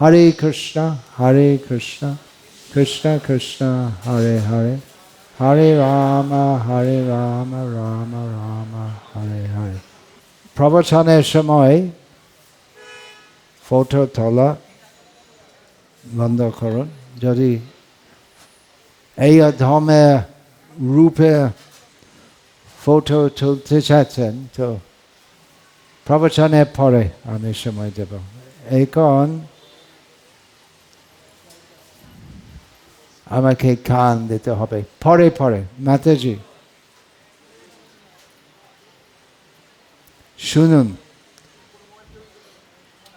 Hare Krishna, Krishna Krishna, Hare Hare, Hare Rama, Rama Rama, Hare Hare. প্রবচনের সময় photo তোলা বন্ধ করুন। যদি এই ধর্মের রূপে ফটো তুলতে চাচ্ছেন তো প্রবচনের পরে আমি সময় দেব। এখন আমাকে কান দিতে হবে, পরে পরে। মাতাজি শুনুন,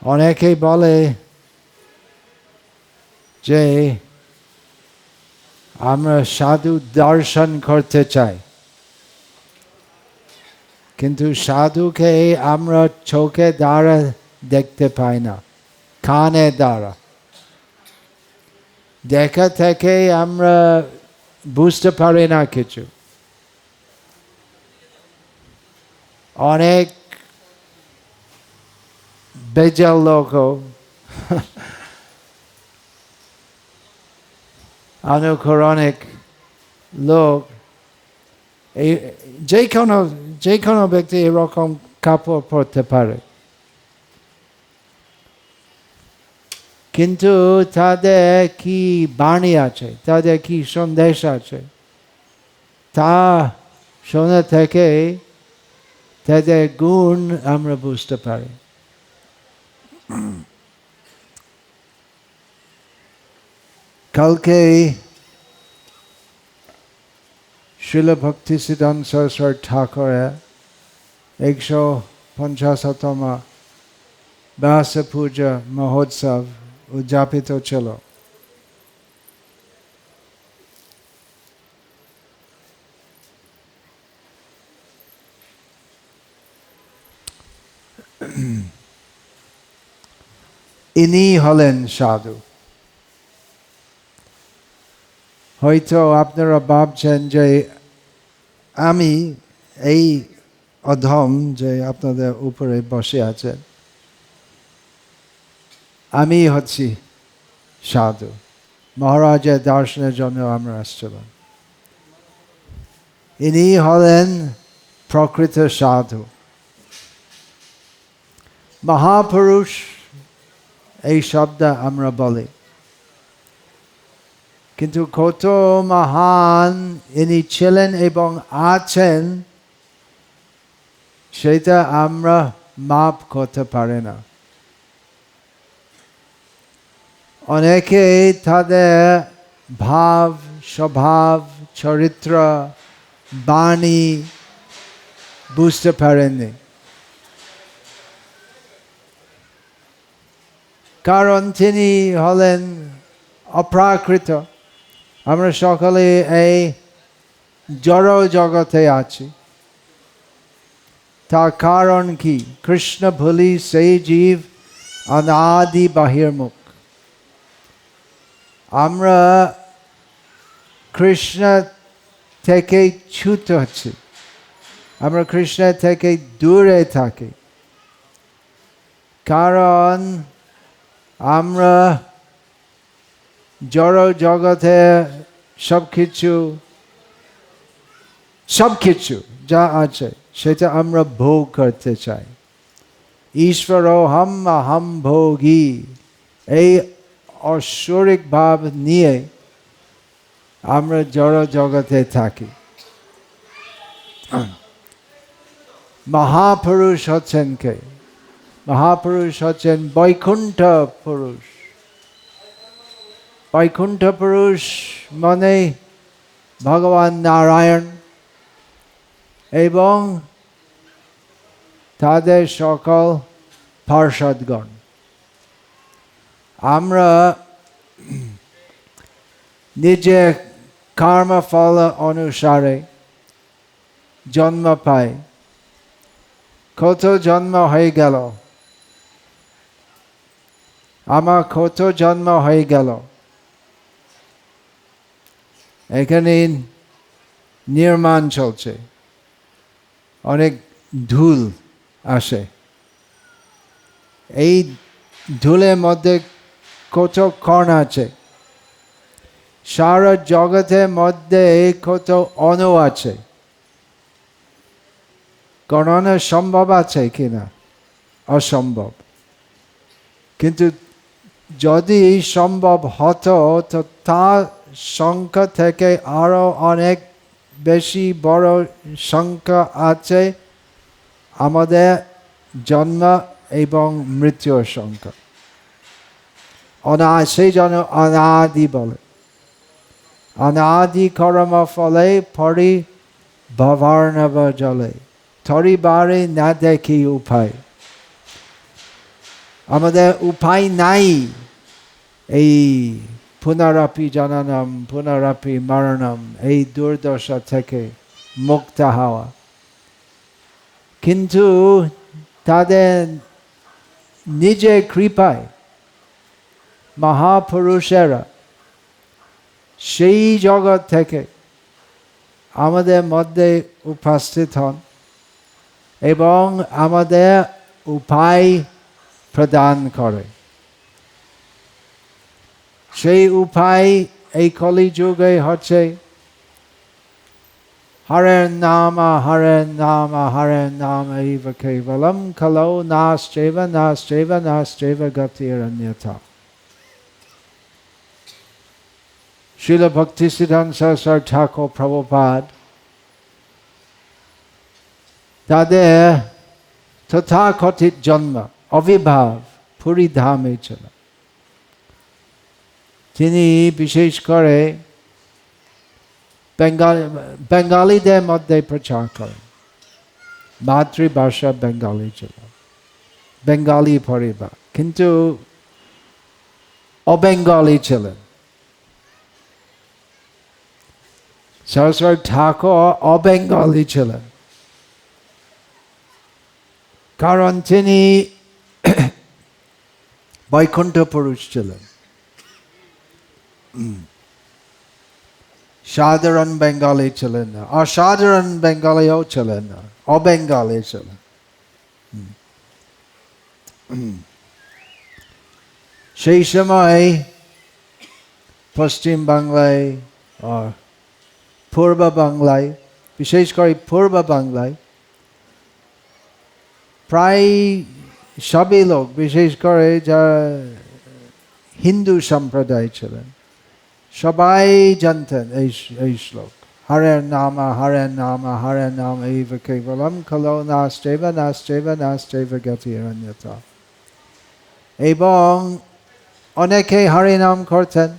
অনেকে বলে যে আমরা সাধু দর্শন করতে চাই, কিন্তু সাধুকে আমরা চোখে দ্বারা দেখতে পাই না, কানে দ্বারা। দেখা থেকে আমরা বুঝতে পারি না কিছু। অনেক বেজাল লোক অনুকরণিক লোক, যে কোনো ব্যক্তি এরকম কাপড় পরতে পারে, কিন্তু তাদের কি বাণী আছে, তাদের কি সন্দেশ আছে, তা শোনা থেকে তাদের গুণ আমরা বুঝতে পারি। কালকে শ্রীল ভক্তিসিদ্ধান্ত সরস্বতী ঠাকুরের 150তম ব্যাস পূজা মহোৎসব উদযাপিত ছিল। ইনি হলেন সাধু। হয়তো আপনারা ভাবছেন যে আমি এই অধম যে আপনাদের উপরে বসে আছেন, আমি হচ্ছি সাধু, মহারাজের দর্শনের জন্য আমরা আসছিলাম। ইনি হলেন প্রকৃত সাধু, মহাপুরুষ এই শব্দ আমরা বলি, কিন্তু কত মহান ইনি ছিলেন এবং আছেন সেটা আমরা মাপ করতে পারি না। অনেকে তাদের ভাব, স্বভাব, চরিত্র, বাণী বুঝতে পারেননি, কারণ তিনি হলেন অপ্রাকৃত। আমরা সকলে এই জড় জগতে আছি, তার কারণ কি? কৃষ্ণ ভুলি সেই জীব অনাদি বাহির্মুখ। আমরা কৃষ্ণ থেকে চ্যুত হচ্ছি, আমরা কৃষ্ণ থেকে দূরে থাকি, কারণ আমরা জড় জগতে সবকিছু যা আছে সেটা আমরা ভোগ করতে চাই। ঈশ্বরোহম অহম ভোগী, এই ঐশ্বরিক ভাব নিয়ে আমরা জড় জগতে থাকি। মহাপুরুষ হচ্ছেন কে? মহাপুরুষ হচ্ছেন বৈকুণ্ঠ পুরুষ। বৈকুণ্ঠ পুরুষ মানে ভগবান নারায়ণ এবং তাদের সকল পার্ষদগণ। আমরা নিজের কর্মফল অনুসারে জন্ম পাই। কত জন্ম হয়ে গেল, আমার কত জন্ম হয়ে গেল। এখানে নির্মাণ চলছে, অনেক ধুল আসে, এই ধুলের মধ্যে কত কণ আছে, সারা জগতের মধ্যে কত অণু আছে, গণনা সম্ভব আছে কিনা? অসম্ভব। কিন্তু যদি সম্ভব হতো তো তার সংখ্যা থেকে আরো অনেক বেশি বড় সংখ্যা আছে আমাদের জন্ম এবং মৃত্যুর সংখ্যা। সেই জন্য অনাদি বলে, অনাদি কর্ম ফলে পরি ভবার্ণব জলে, থরিবারে না দেখি উপায়। আমাদের উপায় নাই এই পুনরাপি জননম পুনরাপি মরণম, এই দুর্দশা থেকে মুক্ত হওয়া। কিন্তু তাদের নিজের কৃপায় মহাপুরুষেরা সেই জগৎ থেকে আমাদের মধ্যে উপস্থিত হন এবং আমাদের উপায় প্রদান করে। সেই উপায় এই কলিযুগে হচ্ছে হরের নাম হরের নাম হরের নাম এইব কেবলম খলো নাস্তেব নাস্তেব নাস্তেব গতিরন্যথা। শ্রীল ভক্তিসিদ্ধান্ত সরস্বতী ঠাকুর প্রভুপাদ তাদের তথাকথিত জন্ম অবিভাব পুরী ধামে ছিল। তিনি বিশেষ করে বেঙ্গালীদের মধ্যে প্রচার করেন। মাতৃভাষা বেঙ্গালী ছিল, বেঙ্গালী পরিবার, কিন্তু অবেঙ্গলি ছিলেন। সরস্বতী ঠাকুর অবেঙ্গলি ছিলেন, কারণ তিনি বৈকুণ্ঠ পুরুষ ছিলেন। সাধারণ বেঙ্গলি ছিলেন না, অসাধারণ বেঙ্গলিও ছিলেন না, অবেঙ্গলি ছিলেন। সেই সময় পশ্চিম বাংলায় পূর্ব বাংলায়, বিশেষ করে পূর্ব বাংলায় প্রায় সবই লোক, বিশেষ করে যারা হিন্দু সম্প্রদায় ছিলেন, সবাই জানতেন এই শ্লোক, হরের নাম হরের নাম হরের নাম এইব কেবলম খলো নাস্তেব নাস্তেব নাস্তেব গতিরন্যথা। এবং অনেকে হরি নাম করতেন।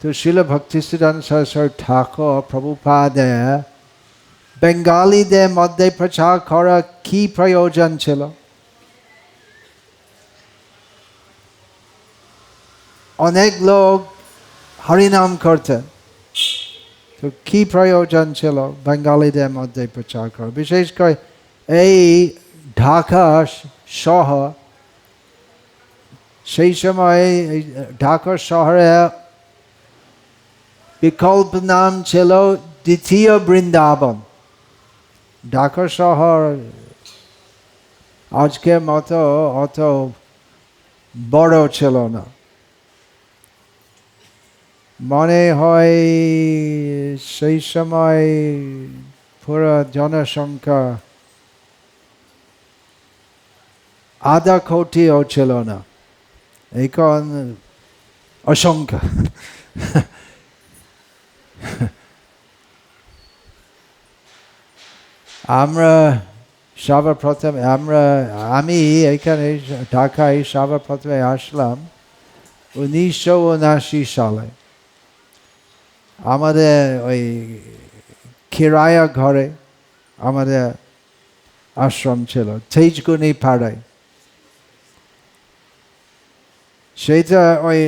তো শ্রীল ভক্তিসিদ্ধান্ত সরস্বতী ঠাকুর প্রভুপাদের বেঙ্গালীদের মধ্যে প্রচার করা কি প্রয়োজন ছিল? অনেক লোক হরিনাম করতেন, তো কি প্রয়োজন ছিল বেঙ্গালীদের মধ্যে প্রচার করা? বিশেষ করে এই ঢাকা শহর, সেই সময় ঢাকা শহরে বিকল্প নাম ছিল দ্বিতীয় বৃন্দাবন। ঢাকা শহর আজকের মতো অত বড় ছিল না, মনে হয় সেই সময় পুরো জনসংখ্যা আধা কোটিও ছিল না, এখন অসংখ্য। আমরা সর্বপ্রথমে আমি এখানে ঢাকায় সর্বপ্রথমে আসলাম 1979 সালে। আমাদের ওই কিরায়া ঘরে আমাদের আশ্রম ছিল তেজগুনি পাড়ায়। সেইটা ওই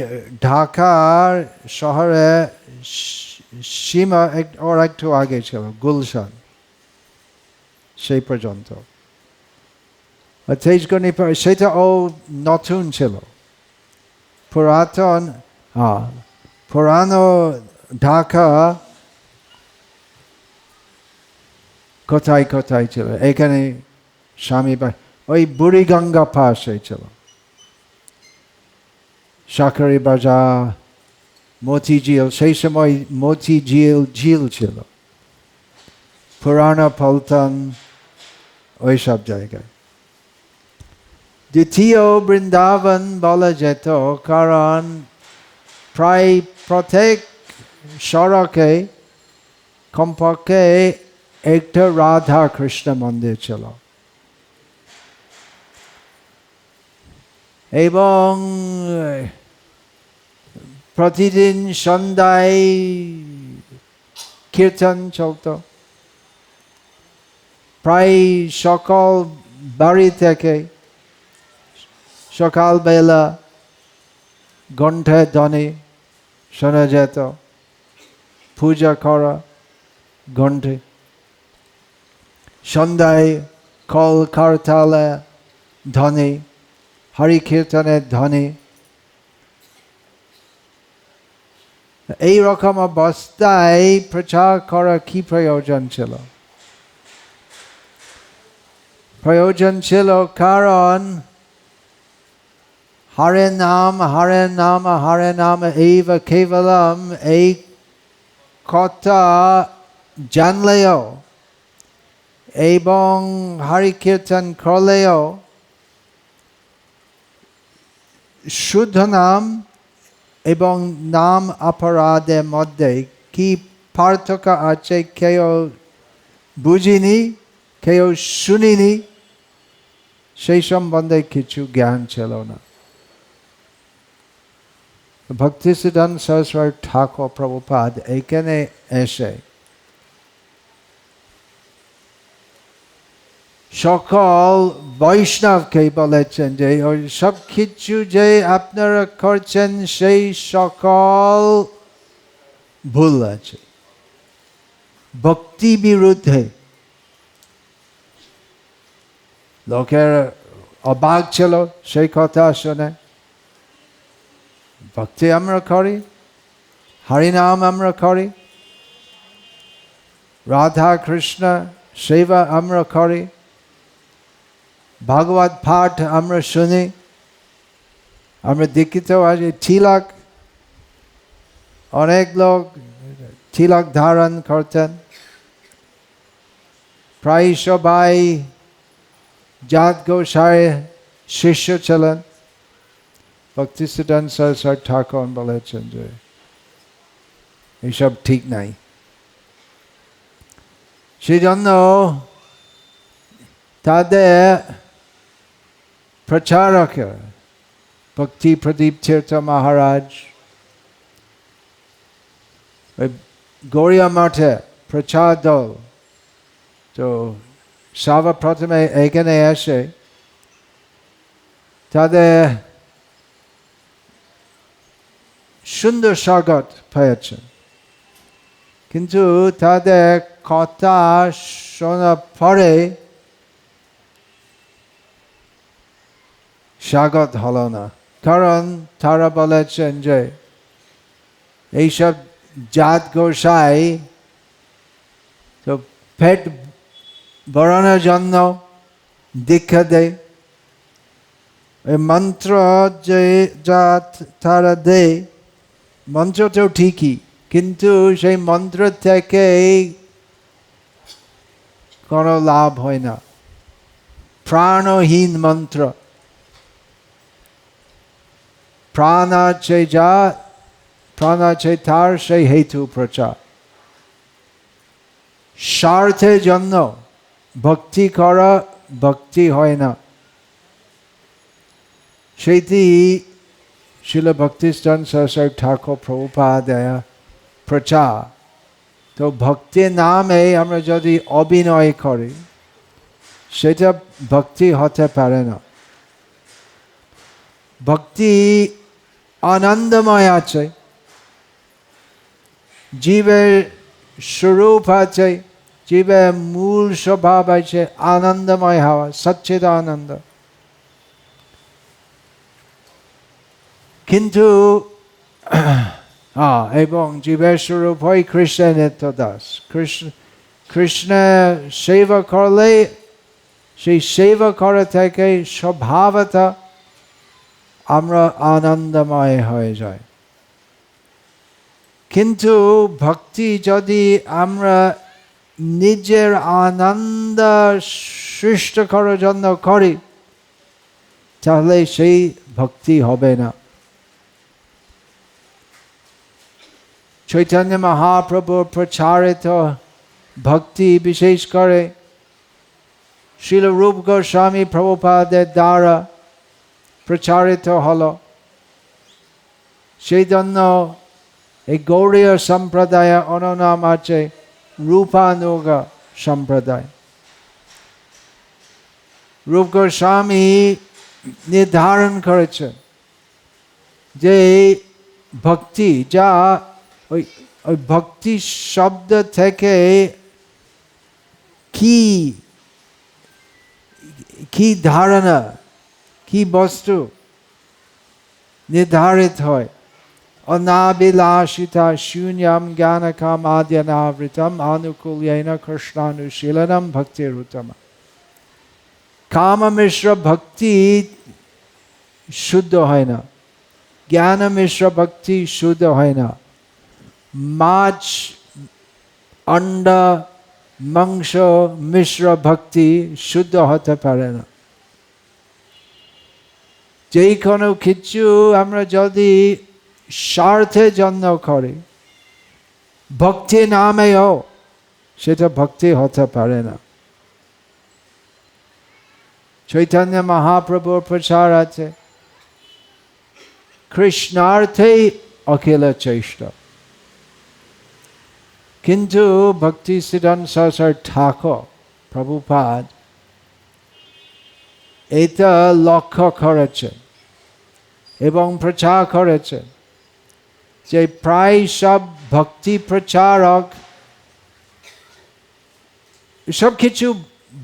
ঢাকার শহরে সীমা ওর একটু আগে ছিল, গুলশান, সেই পর্যন্ত। তেজগুনি সেটা ও নতুন ছিল, পুরাতন পুরানো ঢাকা কোথায় কোথায় ছিল, এখানে স্বামী ওই বুড়িগঙ্গা পাশে ছিল, শাঁখারি বাজার, মতিঝিল, সেই সময় মতিঝিল ঝিল ছিল, পুরানা পল্টন, ওই সব জায়গায়। দ্বিতীয় বৃন্দাবন বলা যেত, কারণ প্রায় প্রত্যেক সড়কে কমপক্ষে একটা রাধা কৃষ্ণ মন্দির ছিল, এবং প্রতিদিন সন্ধ্যায় কীর্তন চলত। প্রায় সকল বাড়ি থেকে সকালবেলা ঘণ্টা ধ্বনি শোনা যেত, পূজা করা ঘণ্টে, সন্ধ্যায় কল কারতালে ধ্বনি, হরি কীর্তনের ধ্বনি। এই রকম অবস্থায় প্রচার করা কি প্রয়োজন ছিল? প্রয়োজন ছিল কারণ হরে নাম হরে নাম হরে নাম এইব কেবলম, এই কথা জানলেও এবং হরি কীর্তন করলেও শুদ্ধ নাম এবং নাম অপরাধের মধ্যে কি পার্থক্য আছে কেউ বুঝিনি, কেউ শুনিনি, সেই সম্বন্ধে কিছু জ্ঞান ছিল না। ভক্তিসিদ্ধান্ত সরস্বতী ঠাকুর প্রভুপাদ এখানে এসে সকল বৈষ্ণবকে বলেছেন যে ওই সব কিছু যে আপনারা করছেন সেই সকল ভুল আছে, ভক্তি বিরুদ্ধে। লোকের অবাক ছিল সেই কথা শুনে। ভক্তি আমরা করি, হরিনাম আমরা করি, রাধা কৃষ্ণ সেবা আমরা করি, ভাগবত পাঠ আমরা শুনি, আমরা দীক্ষিত আছি, তিলক, অনেক লোক তিলক ধারণ করতেন, প্রায় সবাই জাত গোসাই শিষ্য ছিলেন। ভক্তিসিদ্ধান্ত সরস্বতী ঠাকুর বলেছেন যে এইসব ঠিক নাই। সেই জন্য তাদের প্রচারক ভক্তি প্রদীপ তীর্থ মহারাজ গৌড়িয়া মঠে প্রচার দল, তো সর্বপ্রথমে এখানে এসে তাদের সুন্দর স্বাগত পেয়েছেন, কিন্তু তাদের কথা শোনার পরে স্বাগত হলো না। কারণ তারা বলেছেন যে এইসব জাত গোসাই তো পেট ভরানোর জন্য দীক্ষা দেয়, এই মন্ত্র যে যা তারা দেয় মন্ত্রটাও ঠিকই, কিন্তু সেই মন্ত্র থেকে কোনো লাভ হয় না, প্রাণহীন মন্ত্র। প্রাণ আছে যা, প্রাণ আছে তার সেই হেতু প্রচার। স্বার্থের জন্য ভক্তি করা ভক্তি হয় না। সেইটি শিল ভক্তিস্থান সরস্বতী ঠাকুর প্রভুপাদের প্রচার। তো ভক্তির নামে আমরা যদি অভিনয় করি সেটা ভক্তি হতে পারে না। ভক্তি আনন্দময় আছে, জীবের স্বরূপ আছে, জীবের মূল স্বভাব আছে আনন্দময় হওয়া, সচ্চিদ আনন্দ। কিন্তু এবং জীবের স্বরূপ হয় কৃষ্ণের নিত্যদাস। কৃষ্ণ সেবা করলে সেই সেবা করা থেকে স্বভাবত আমরা আনন্দময় হয়ে যাই। কিন্তু ভক্তি যদি আমরা নিজের আনন্দ সৃষ্টি করার জন্য করি, তাহলে সেই ভক্তি হবে না। চৈতন্য মহাপ্রভুর প্রচারিত ভক্তি বিশেষ করে শ্রীল রূপ গোস্বামী প্রভুপাদের দ্বারা প্রচারিত হলো। সেই জন্য এই গৌড়ীয় সম্প্রদায় অননাম আছে রূপানুগ সম্প্রদায়। রূপ গোস্বামী নির্ধারণ করেছেন যে ভক্তি, যা ওই ভক্তি শব্দ থেকে কি ধারণা, কি বস্তু নির্ধারিত হয়। অনাবিলাসিতা শূন্যম জ্ঞানকামাদ্যনাবৃতম আনুকূল্যেন কৃষ্ণানুশীলনম ভক্তিরুত্তম। কাম মিশ্র ভক্তি শুদ্ধ হয় না, জ্ঞান মিশ্র ভক্তি শুদ্ধ হয় না, মাছ অন্ডা মাংস মিশ্র ভক্তি শুদ্ধ হতে পারে না। যে কোনো কিছু আমরা যদি স্বার্থের জন্য করি, ভক্তি নামেও সেটা ভক্তি হতে পারে না। চৈতন্য মহাপ্রভুর প্রচার আছে কৃষ্ণার্থেই অখিল চেষ্টা। কিন্তু ভক্তি সিদ্ধান্ত সরস্বতী ঠাকুর প্রভুপাদ এটা লক্ষ্য করেছে এবং প্রচার করেছে যে প্রায় সব ভক্তি প্রচারক সব কিছু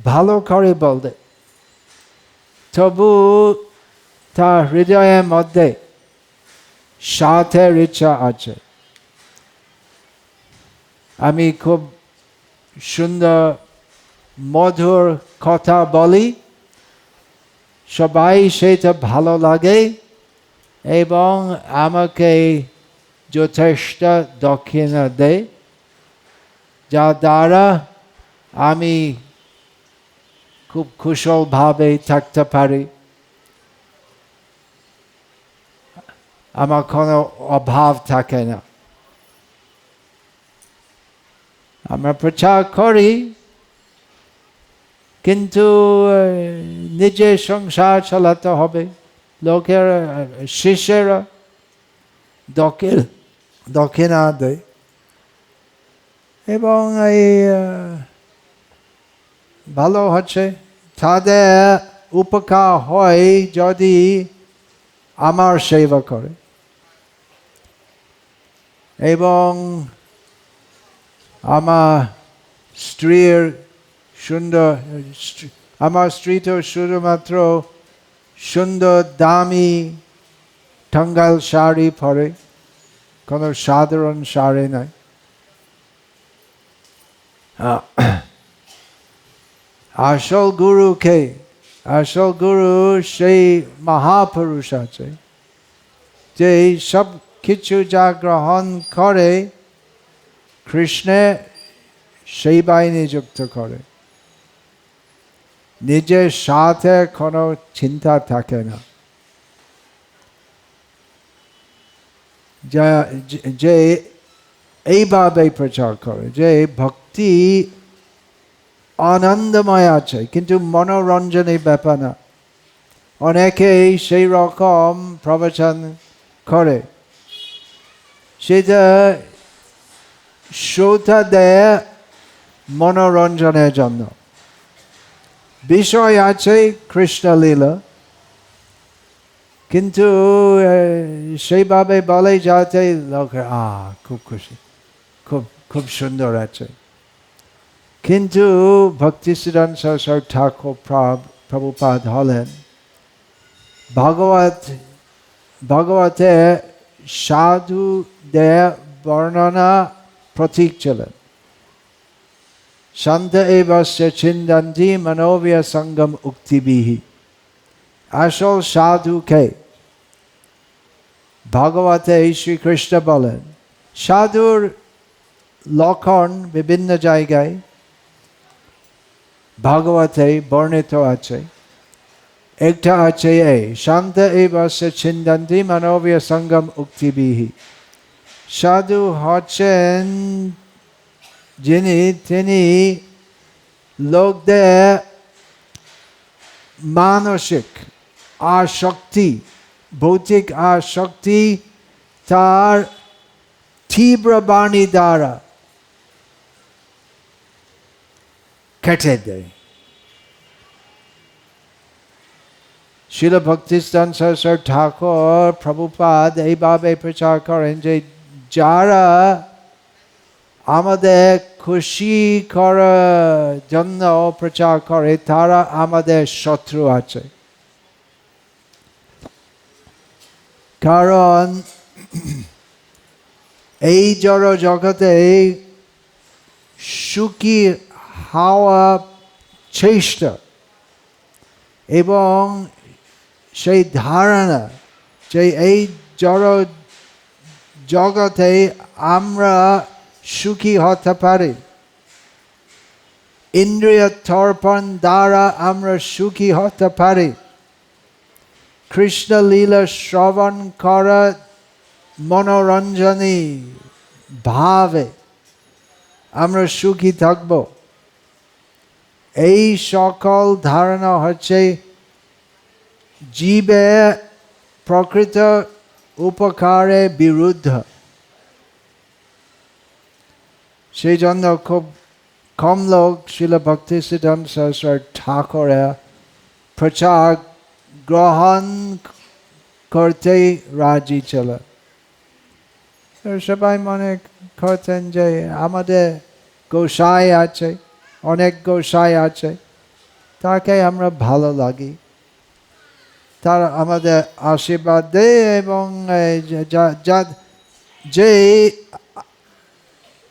ভালো করে বলতে, তবু তার হৃদয়ের মধ্যে স্বার্থের ইচ্ছা আছে। আমি খুব সুন্দর মধুর কথা বলি, সবাই সেটা ভালো লাগে এবং আমাকে যথেষ্ট দক্ষিণা দেয়, যা দ্বারা আমি খুব কুশলভাবে থাকতে পারি, আমার কোনো অভাব থাকে না। আমরা প্রচার করি কিন্তু নিজের সংসার চালাতে হবে। লোকের শিষ্যেরা দক্ষিণা দেয় এবং এই ভালো হচ্ছে, তাদের উপকার হয় যদি আমার সেবা করে। এবং আমার স্ত্রীর সুন্দর, আমার স্ত্রী তো শুধুমাত্র সুন্দর দামি টাঙ্গাইল শাড়ি পরে, কোনো সাধারণ শাড়ি নয়। আসল গুরুকে, আসল গুরু সেই মহাপুরুষ আছে যে সব কিছু যা গ্রহণ করে কৃষ্ণে সেবায় নিযুক্ত করে, নিজের সাথে কোনো চিন্তা থাকে না। যে এইভাবে প্রচার করে যে ভক্তি আনন্দময় আছে কিন্তু মনোরঞ্জনের ব্যাপার না। অনেকেই সেই রকম প্রবচন করে, সেটা শ্রোতা দেয় মনোরঞ্জনের জন্য। বিষয় আছে কৃষ্ণলীলা, কিন্তু সেইভাবে বলে যাতে লোকে খুব খুশি, খুব খুব সুন্দর আছে। কিন্তু ভক্তি সিদ্ধান্ত সরস্বতী ঠাকুর প্রভুপাদ হলেন ভগবতে সাধু দেয় বর্ণনা প্রতীক ছিলেন। সন্ত এবস্য ছিন্দন্তি মনোবীয় সঙ্গম উক্তিবিহি। আসল সাধুকে ভাগবতে শ্রীকৃষ্ণ বলেন সাধুর লক্ষণ বিভিন্ন জায়গায় ভাগবতে বর্ণিত আছে। একটা আছে এই শান্ত এবস্য ছিন্দন্তি মানবীয় সঙ্গম উক্তিবিহি। সাধু হচ্ছেন তিনি লোকদের মানসিক আসক্তি, ভৌতিক আসক্তি তার তীব্র বাণী দ্বারা কেটে দেয়। শিল ভক্তিস্থান সরস্বর ঠাকুর প্রভুপাদ এইভাবে প্রচার করেন যে যারা আমাদের খুশি করার জন্য প্রচার করে তারা আমাদের শত্রু আছে। কারণ এই জড় জগতে সুখী হওয়া চেষ্টা এবং সেই ধারণা যে এই জড় জগতে আমরা সুখী হতে পারি, ইন্দ্রিয় তর্পণ দ্বারা আমরা সুখী হতে পারি, কৃষ্ণ লীলা শ্রবণ করা মনোরঞ্জনী ভাবে আমরা সুখী থাকব, এই সকল ধারণা হচ্ছে জীবের প্রকৃত উপকারের বিরুদ্ধ। সেই জন্য খুব কম লোক শিল ভক্তিসিদ্ধান্ত সরস্বতী ঠাকুরের প্রচার গ্রহণ করতে রাজি ছিল। সবাই মনে করতেন যে আমাদের গোসাই আছে, অনেক গোসাই আছে, তাকে আমরা ভালো লাগি, তার আমাদের আশীর্বাদ দেয় এবং যে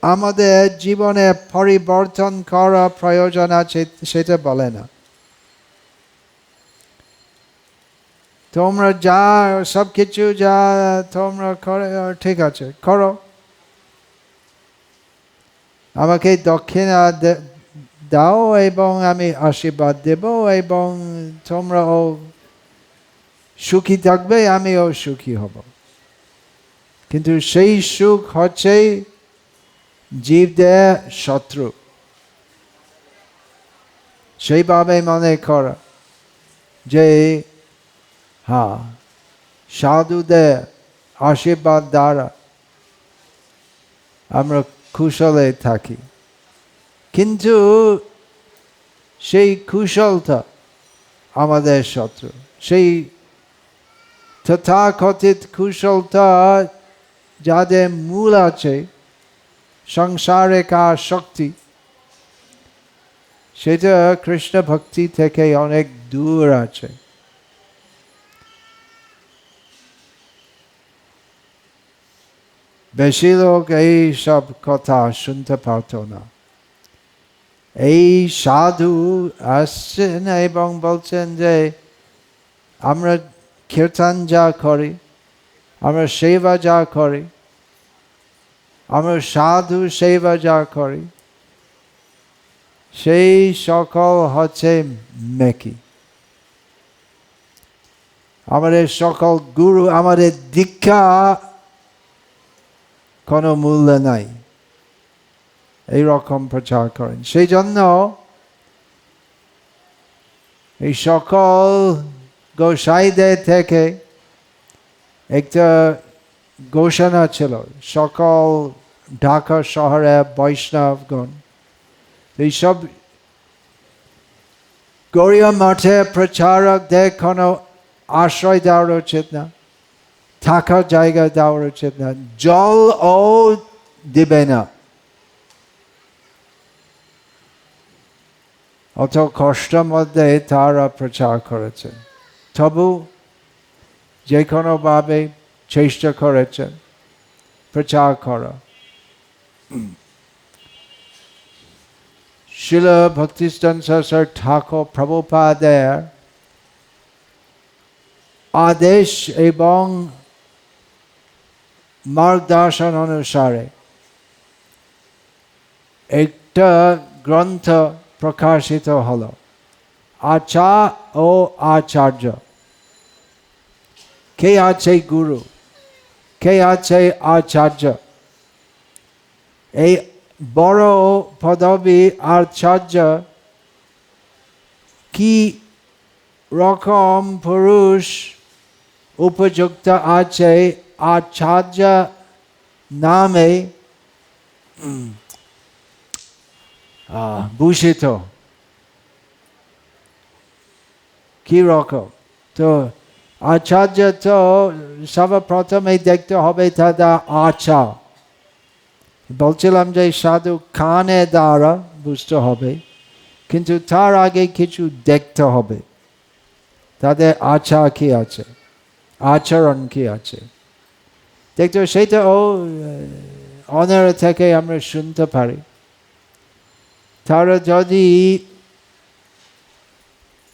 আমাদের জীবনে পরিবর্তন করা প্রয়োজন আছে সেটা বলে না। তোমরা যা সব কিছু যা তোমরা করে ঠিক আছে করো, আমাকে দক্ষিণা দাও এবং আমি আশীর্বাদ দেব এবং তোমরাও সুখী থাকবে, আমিও সুখী হব। কিন্তু সেই সুখ হচ্ছে জীবদের শত্রু। সেইভাবে মনে করা যে হ্যাঁ সাধুদের আশীর্বাদ দ্বারা আমরা কুশলে থাকি, কিন্তু সেই কুশলতা আমাদের শত্রু। সেই তথাকথিত কুশলতা যাদের মূল আছে সংসারিক আসক্তি, সেটা কৃষ্ণ ভক্তি থেকে অনেক দূর আছে। বেশি লোক এই সব কথা শুনতে পারত না। এই সাধু আসছেন এবং বলছেন যে আমরা কীর্তন যা করি, আমরা সেবা যা করি, আমরা সাধু সেবা যা করি, সেই সকল হচ্ছে মেকি। আমাদের সকল গুরু, আমাদের দীক্ষা কোনো মূল্য নাই, এইরকম প্রচার করেন। সেই জন্য এই সকল গোসাইদের থেকে একটা ঘোষণা ছিল, সকল ঢাকা শহরে বৈষ্ণবগণ এইসব গৌড়ীয় মঠে প্রচারকদের কোনো আশ্রয় দেওয়ার উচিত না, থাকার জায়গা দেওয়ার উচিত না, জল ও দিবে না। অত কষ্টের মধ্যে তারা প্রচার করেছেন, তবু যে কোনোভাবে চেষ্টা করেছেন প্রচার করা। শিল ভক্তিস্থান সরস্বতী ঠাকুর প্রভুপাদের আদেশ এবং মার্গদর্শন অনুসারে একটা গ্রন্থ প্রকাশিত হলো, আচার্য ও আচার্য। কে আছে গুরু, কে আছে আচার্য? এই বড় পদবী আচার্য কি রকম পুরুষ উপযুক্ত আছে আচার্য নামে ভূষিত? কি রকম? তো আচার্য তো সর্বপ্রথমে দেখতে হবে তাদের আচার। বলছিলাম যে সাধু কানে দ্বারা বুঝতে হবে, কিন্তু তার আগে কিছু দেখতে হবে, তাদের আচার কি আছে, আচরণ কি আছে দেখতে। সেটা অন্যের থেকে আমরা শুনতে পারি। তারা যদি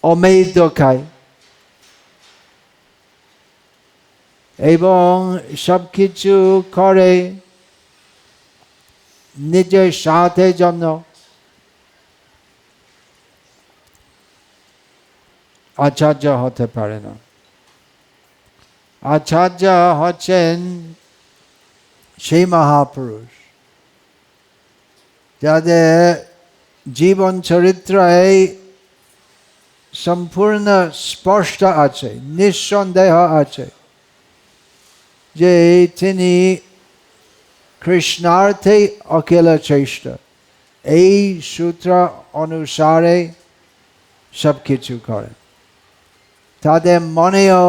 অমেদ্য খায় এবং সবকিছু করে নিজের স্বার্থের জন্য, আচার্য হতে পারে না। আচার্য হচ্ছেন সেই মহাপুরুষ যাদের জীবন চরিত্রে সম্পূর্ণ স্পষ্ট আছে, নিঃসন্দেহ আছে যে তিনি কৃষ্ণার্থে অখিল শ্রেষ্ঠ। এই সূত্র অনুসারে সবকিছু করে। তাদের মনেও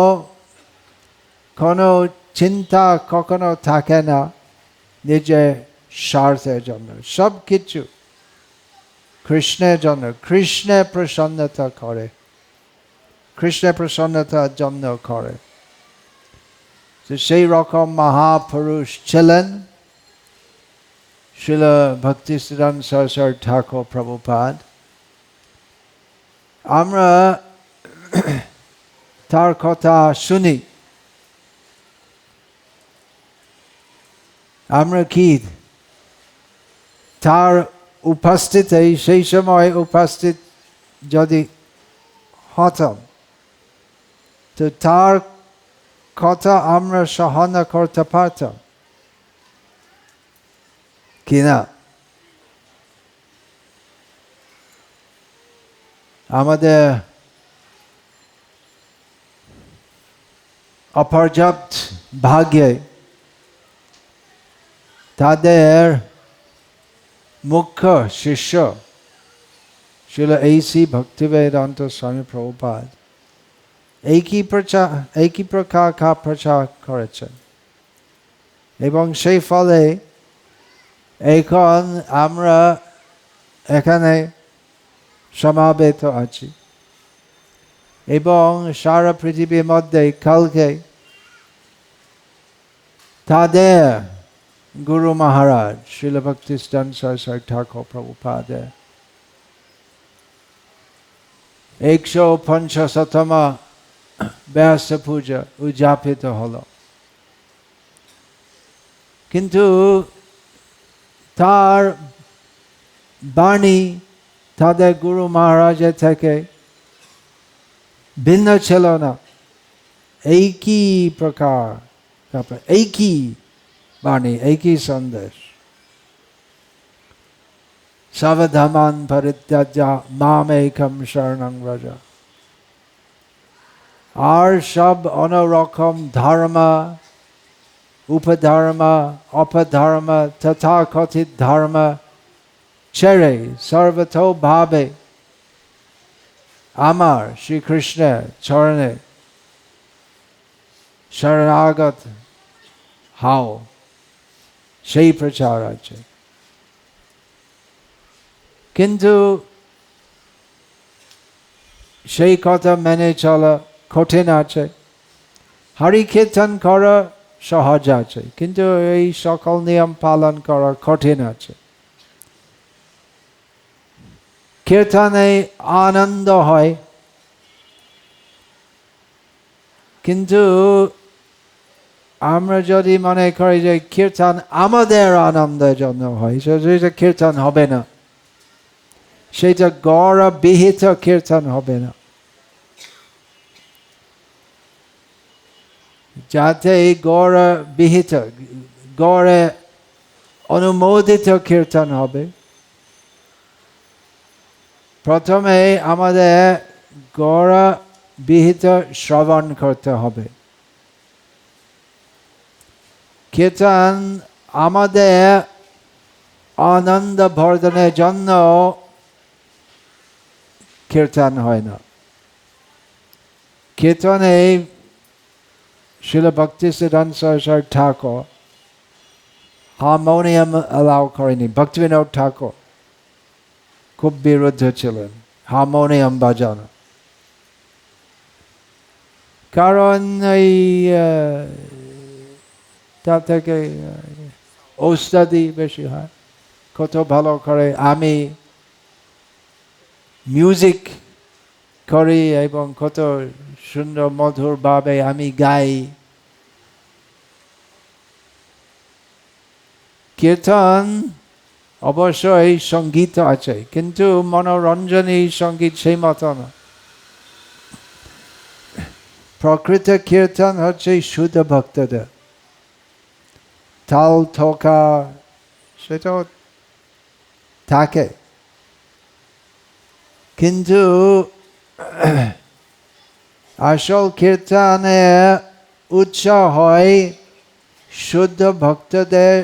কোনো চিন্তা কখনো থাকে না নিজের স্বার্থের জন্য, সব কিছু কৃষ্ণের জন্য, কৃষ্ণের প্রসন্নতা করে, কৃষ্ণের প্রসন্নতার জন্য করে। তো সেই রকম মহাপুরুষ ছিলেন শ্রীল ভক্তিসিদ্ধান্ত সরস্বতী ঠাকুর প্রভুপাদ। আমরা তার কথা শুনি, আমরা কি তার উপস্থিতি, সেই সময় উপস্থিত যদি হতাম তো তার কথা আমরা সহন করতে পারতাম কিনা? আমাদের অপর্যাপ্ত ভাগ্যে তাদের মুখ্য শিষ্য শ্রীল A.C. ভক্তিবেদান্ত স্বামী প্রভুপাদ একই প্রকার প্রচার করেছেন, এবং সেই ফলে এখন আমরা এখানে সমাবেত আছি, এবং সারা পৃথিবীর মধ্যে কালকে তাদের গুরু মহারাজ শ্রীল ভক্তিসিদ্ধান্ত সরস্বতী ঠাকুর প্রভুপাদের 150তম ব্যাস পূজা উদযাপিত হল। কিন্তু তার বাণী তাদের গুরু মহারাজের থেকে ভিন্ন ছিল না। একই প্রকার, একই বাণী, একই সন্দেশ। সর্বধর্মান পরিত্যাজ্য মামেকং শরণং ব্রজ। আর সব অন্যরকম ধর্ম, উপধর্ম, অপধর্ম, তথাকথিত ধর্ম ছেড়ে সর্বতোভাবে আমার শ্রীকৃষ্ণের চরণে শরণাগত হও, সেই প্রচার আছে। কিন্তু সেই কথা মেনে চলা কঠিন আছে। হরি কীর্তন করা সহজ আছে, কিন্তু এই সকল নিয়ম পালন করা কঠিন আছে। কীর্তনে আনন্দ হয়, কিন্তু আমরা যদি মনে করি যে কীর্তন আমাদের আনন্দের জন্য হয়, সেটা কীর্তন হবে না, সেটা গৌর বিহিত কীর্তন হবে না। যাতে গৌর বিহিত, গৌরে অনুমোদিত কীর্তন হবে, প্রথমে আমাদের গৌর বিহিত শ্রবণ করতে হবে। কীর্তন আমাদের আনন্দ বর্ধনের জন্য কীর্তন হয় না। কীর্তনে শিল ভক্তিসিদ্ধান্ত সরস্বতী ঠাকুর হারমোনিয়াম অ্যালাউ করেনি। ভক্তিবিনোদ ঠাকুর খুব বিরুদ্ধ ছিলেন হারমোনিয়াম বাজানো, কারণ এই তা থেকে ওস্তাদি বেশি হয়। কত ভালো করে আমি মিউজিক করি এবং কত সুন্দর মধুর ভাবে আমি গাই। কীর্তন অবশ্যই সঙ্গীত আছে, কিন্তু মনোরঞ্জনী সঙ্গীত সেই মতো না। প্রকৃত কীর্তন হচ্ছে শুদ্ধ ভক্তদের। তাল ঠোকা সেটাও থাকে, কিন্তু আসল কীর্তনে উৎস হয় শুদ্ধ ভক্তদের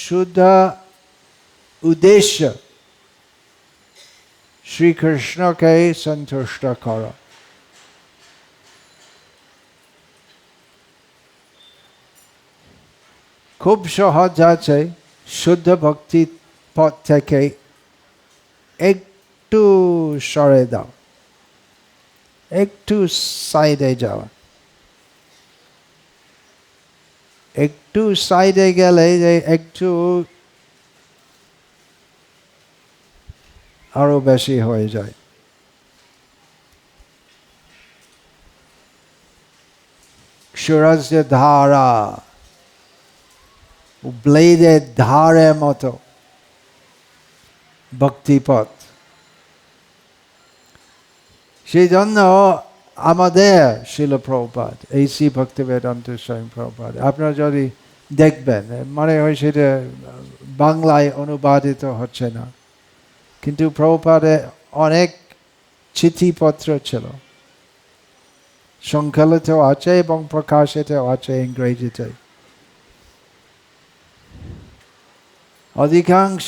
শুদ্ধ উদ্দেশ্য শ্রীকৃষ্ণকে সন্তুষ্ট করা। খুব সহজ আছে শুদ্ধ ভক্তি পথ থেকে একটু সরে দাও, একটু সাইডে যাওয়া। একটু সাইডে গেলে একটু আরো বেশি হয়ে যায়। সুরজের ধারা ব্লেডের ধারের মতো ভক্তিপথ। সেই জন্য আমাদের শিল প্রভুপাদ, এই শ্রী ভক্তিবেদান্ত স্বামী প্রভুপাদ, আপনারা যদি দেখবেন মানে হয় সেটা বাংলায় অনুবাদিত হচ্ছে না, কিন্তু প্রভুপাদের অনেক চিঠিপত্র ছিল, সংকলিত আছে এবং প্রকাশিত আছে ইংরেজিতে। অধিকাংশ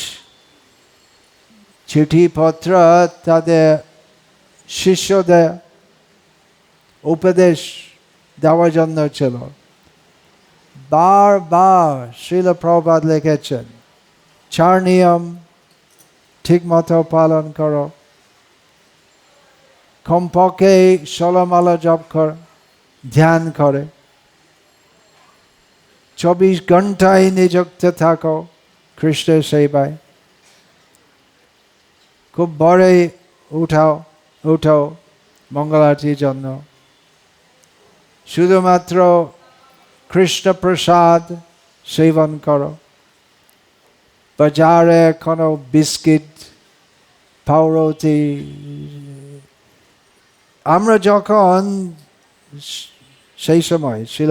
চিঠিপত্র তাদের শিষ্যদের উপদেশ দেওয়ার জন্য ছিল। বারবার শ্রীল প্রভুপাদ লিখেছেন, 4 নিয়ম ঠিক মতো পালন করো, কমপক্ষে 16 মালা জপ কর, ধ্যান করে, 24 ঘন্টায় নিযুক্ত থাকো কৃষ্ণের সেবায়, খুব ভোরে উঠো মঙ্গলারতির জন্য, শুধুমাত্র কৃষ্ণ প্রসাদ সেবন করো, বাজারে কোনো বিস্কিট পাউরুটি। আমরা যখন সেই সময় শিল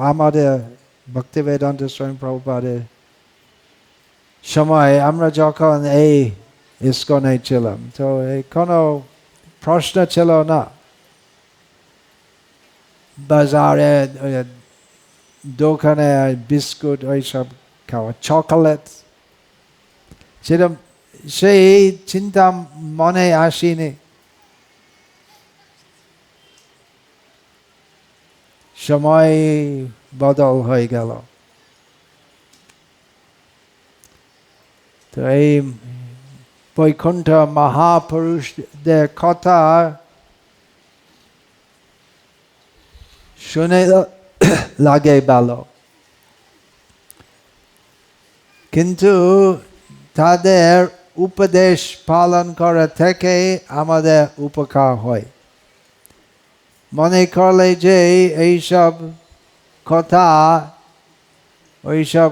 আমাদের ভক্তিবেদান্ত স্বামী প্রভুপাদের সময় আমরা যখন এই ইস্কনে ছিলাম, তো এই কোনো প্রশ্ন ছিল না বাজারে দোকানে বিস্কুট ওইসব খাওয়া, চকলেট, সেটা সেই চিন্তা মনে আসেনি। সময় বদল হয়ে গেল। তো এই বৈকুণ্ঠ মহাপুরুষদের কথা শুনে লাগে ভালো, কিন্তু তাদের উপদেশ পালন করা থেকে আমাদের উপকার হয়। মনে করলে যে এইসব কথা ওইসব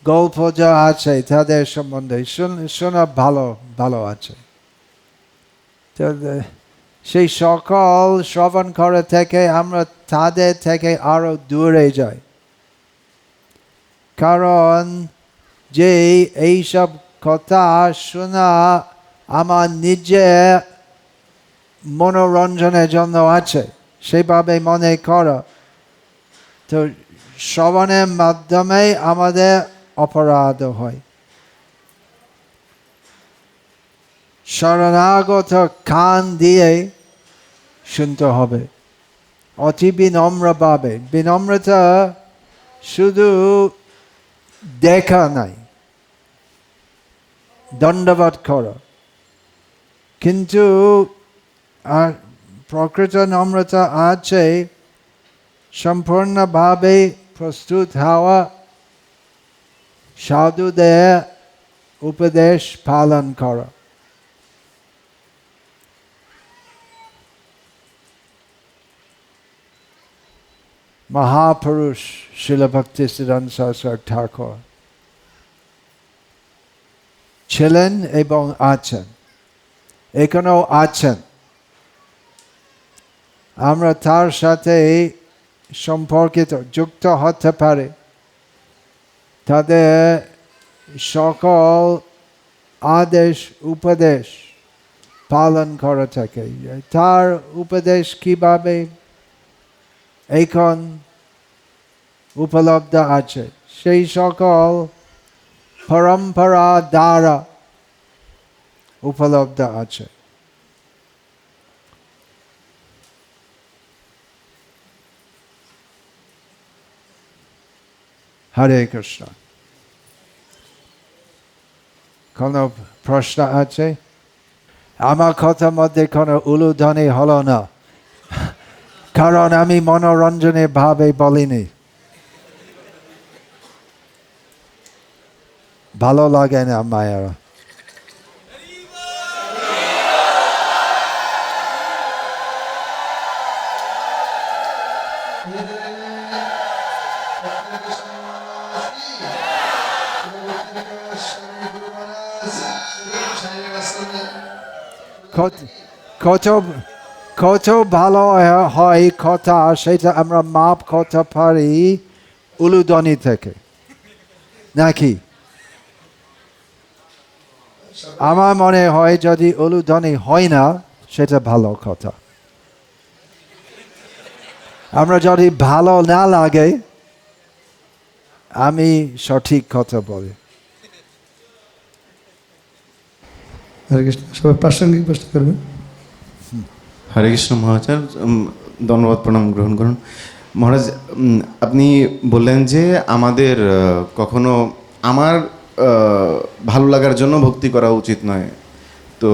গল্প যা আছে তাদের সম্বন্ধে শোনা ভালো ভালো আছে। সেই সকল শ্রবণ করে থেকে আমরা তাদের থেকে আরো দূরে যাই, কারণ যে এইসব কথা শোনা আমার নিজের মনোরঞ্জনের জন্য আছে সেভাবে মনে করো, তো শ্রবণের মাধ্যমে আমাদের অপরাধ হয়। শরণাগত কান দিয়ে শুনতে হবে অতি বিনম্রভাবে। বিনম্রতা শুধু দেখা নাই, দণ্ডবোধ করো, কিন্তু প্রকৃত নম্রতা আছে সম্পূর্ণভাবে প্রস্তুত হওয়া, সাধুদের উপদেশ পালন করা। মহাপুরুষ শিল ভক্তিসিদ্ধান্ত সরস্বতী ঠাকুর ছিলেন এবং আছেন, এখনো আছেন। আমরা তার সাথে সম্পর্কিত যুক্ত হতে পারে তাদের সকল আদেশ উপদেশ পালন করা থাকে। তার উপদেশ কিভাবে এখন উপলব্ধ আছে, সেই সকল পরম্পরা দ্বারা উপলব্ধ আছে। হরে কৃষ্ণ। কোনো প্রশ্ন আছে? আমার কথার মধ্যে কোনো উলুধ্বনি হলো না, কারণ আমি মনোরঞ্জনের ভাবে বলিনি। ভালো লাগে না মায়েরা? কত ভালো হয় কথা, সেটা আমরা মাপ করতে পারি উলুধ্বনি থেকে, নাকি? আমার মনে হয় যদি উলুধ্বনি হয় না সেটা ভালো কথা। আমরা যদি ভালো না লাগে আমি সঠিক কথা বলি। হরে কৃষ্ণ। সবাই প্রাসঙ্গিক প্রশ্ন করবেন। হরে কৃষ্ণ মহাচার, ধন্যবাদ, প্রণাম গ্রহণ করুন। মহারাজ, আপনি বললেন যে আমাদের কখনো আমার ভালো লাগার জন্য ভক্তি করা উচিত নয়, তো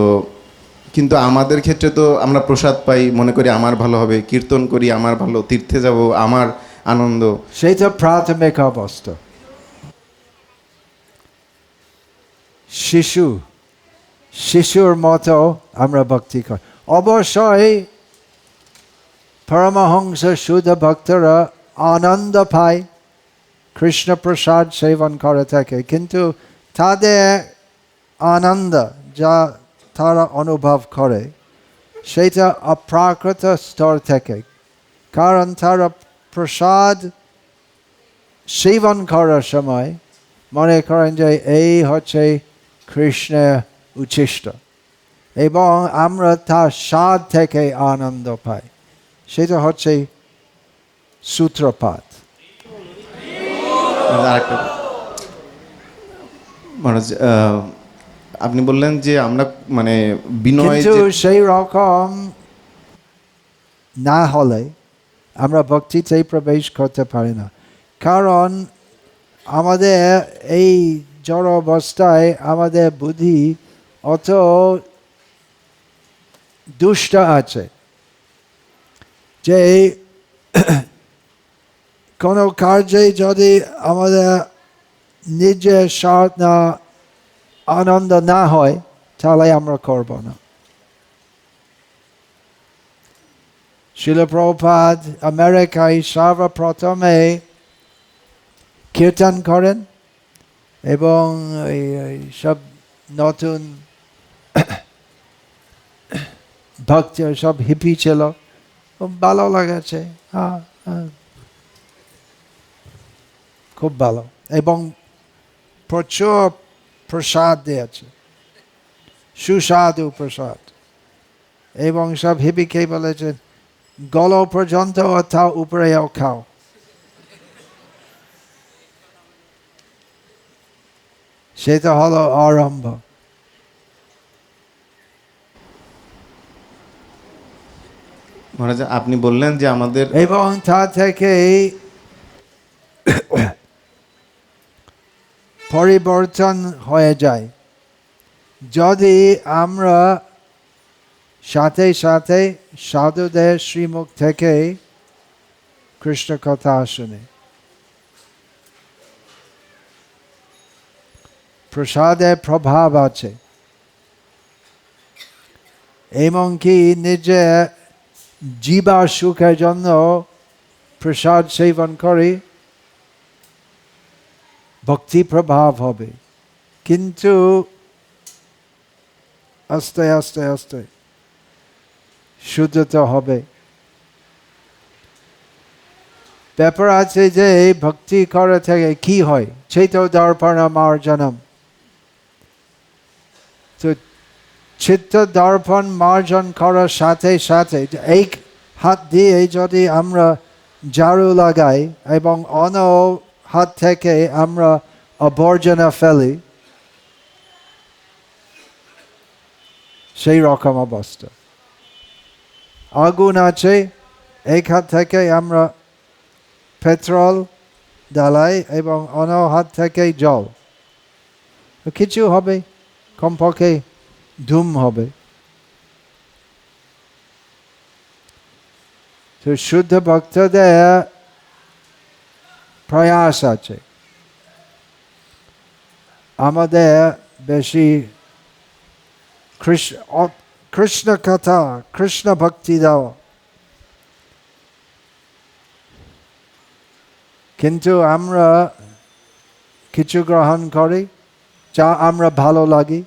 কিন্তু আমাদের ক্ষেত্রে তো আমরা প্রসাদ পাই, মনে করি আমার ভালো হবে, কীর্তন করি আমার ভালো, তীর্থে যাব আমার আনন্দ। সেটা প্রাথমিক অবস্থা। শিশুর মতো আমরা ভক্তি করি। অবশ্যই পরমহংস শুদ্ধ ভক্তরা আনন্দ পায় কৃষ্ণ প্রসাদ সেবন করে থাকে, কিন্তু তাদের আনন্দ যা তারা অনুভব করে সেটা অপ্রাকৃত স্তর থেকে, কারণ তারা প্রসাদ সেবন করার সময় মনে করেন যে এই হচ্ছে কৃষ্ণের উচ্ছিষ্ট, এবং আমরা তার স্বাদ থেকে আনন্দ পাই, সেটা হচ্ছে সূত্রপাত। আরেকটা মহারাজ, আপনি বললেন যে আমরা মানে বিনয়, কিন্তু সেই রকম না হলে আমরা ভক্তিতে প্রবেশ করতে পারি না, কারণ আমাদের এই জড় অবস্থায় আমাদের বুদ্ধি অত দুষ্ট আছে যে কোনো কার্যে যদি আমাদের নিজের স্বার্থ না আনন্দ না হয় তাহলে আমরা করব না। শিল প্রভুপাদ আমেরিকায় সর্বপ্রথমে কীর্তন করেন এবং এই সব নতুন ভক্ত সব হিপি ছিল, খুব ভালো লাগেছে। খুব ভালো, এবং প্রচুর প্রসাদ দিয়েছে, সুস্বাদু প্রসাদ, এবং সব হিপিকে বলেছে গল পর্যন্ত অর্থাৎ উপরেও খাও। সেটা হলো আরম্ভ। মহারাজ, আপনি বললেন যে আমাদের এবং তা থেকে পরিবর্তন হয়ে যায় যদি আমরা সাথে সাথে সাধুদের শ্রীমুখ থেকে কৃষ্ণ কথা শুনি। প্রসাদের প্রভাব আছে, এমনকি নিজে জীবা সুখের জন্য প্রসাদ সেবন করে ভক্তি প্রভাব হবে, কিন্তু আস্তে আস্তে আস্তে শুদ্ধতা হবে। ব্যাপার আছে যে ভক্তি করে থেকে কি হয়, চেত দর্পণ মার্জনম। তো চিত্ত দর্পণ মার্জন করার সাথে সাথে এক হাত দিয়ে যদি আমরা ঝাড়ু লাগাই এবং অন্য হাত থেকে আমরা আবর্জনা ফেলি, সেই রকম অবস্থা। আগুন আছে, এক হাত থেকে আমরা পেট্রোল ঢালাই এবং অন্য হাত থেকে জল, কিছু হবে, কমপক্ষে ধূম হবে। তো শুদ্ধ ভক্তদের প্রয়াস আছে আমাদের বেশি কৃষ্ণ কথা, কৃষ্ণ ভক্তি দেওয়া, কিন্তু আমরা কিছু গ্রহণ করি যা আমরা ভালো লাগি,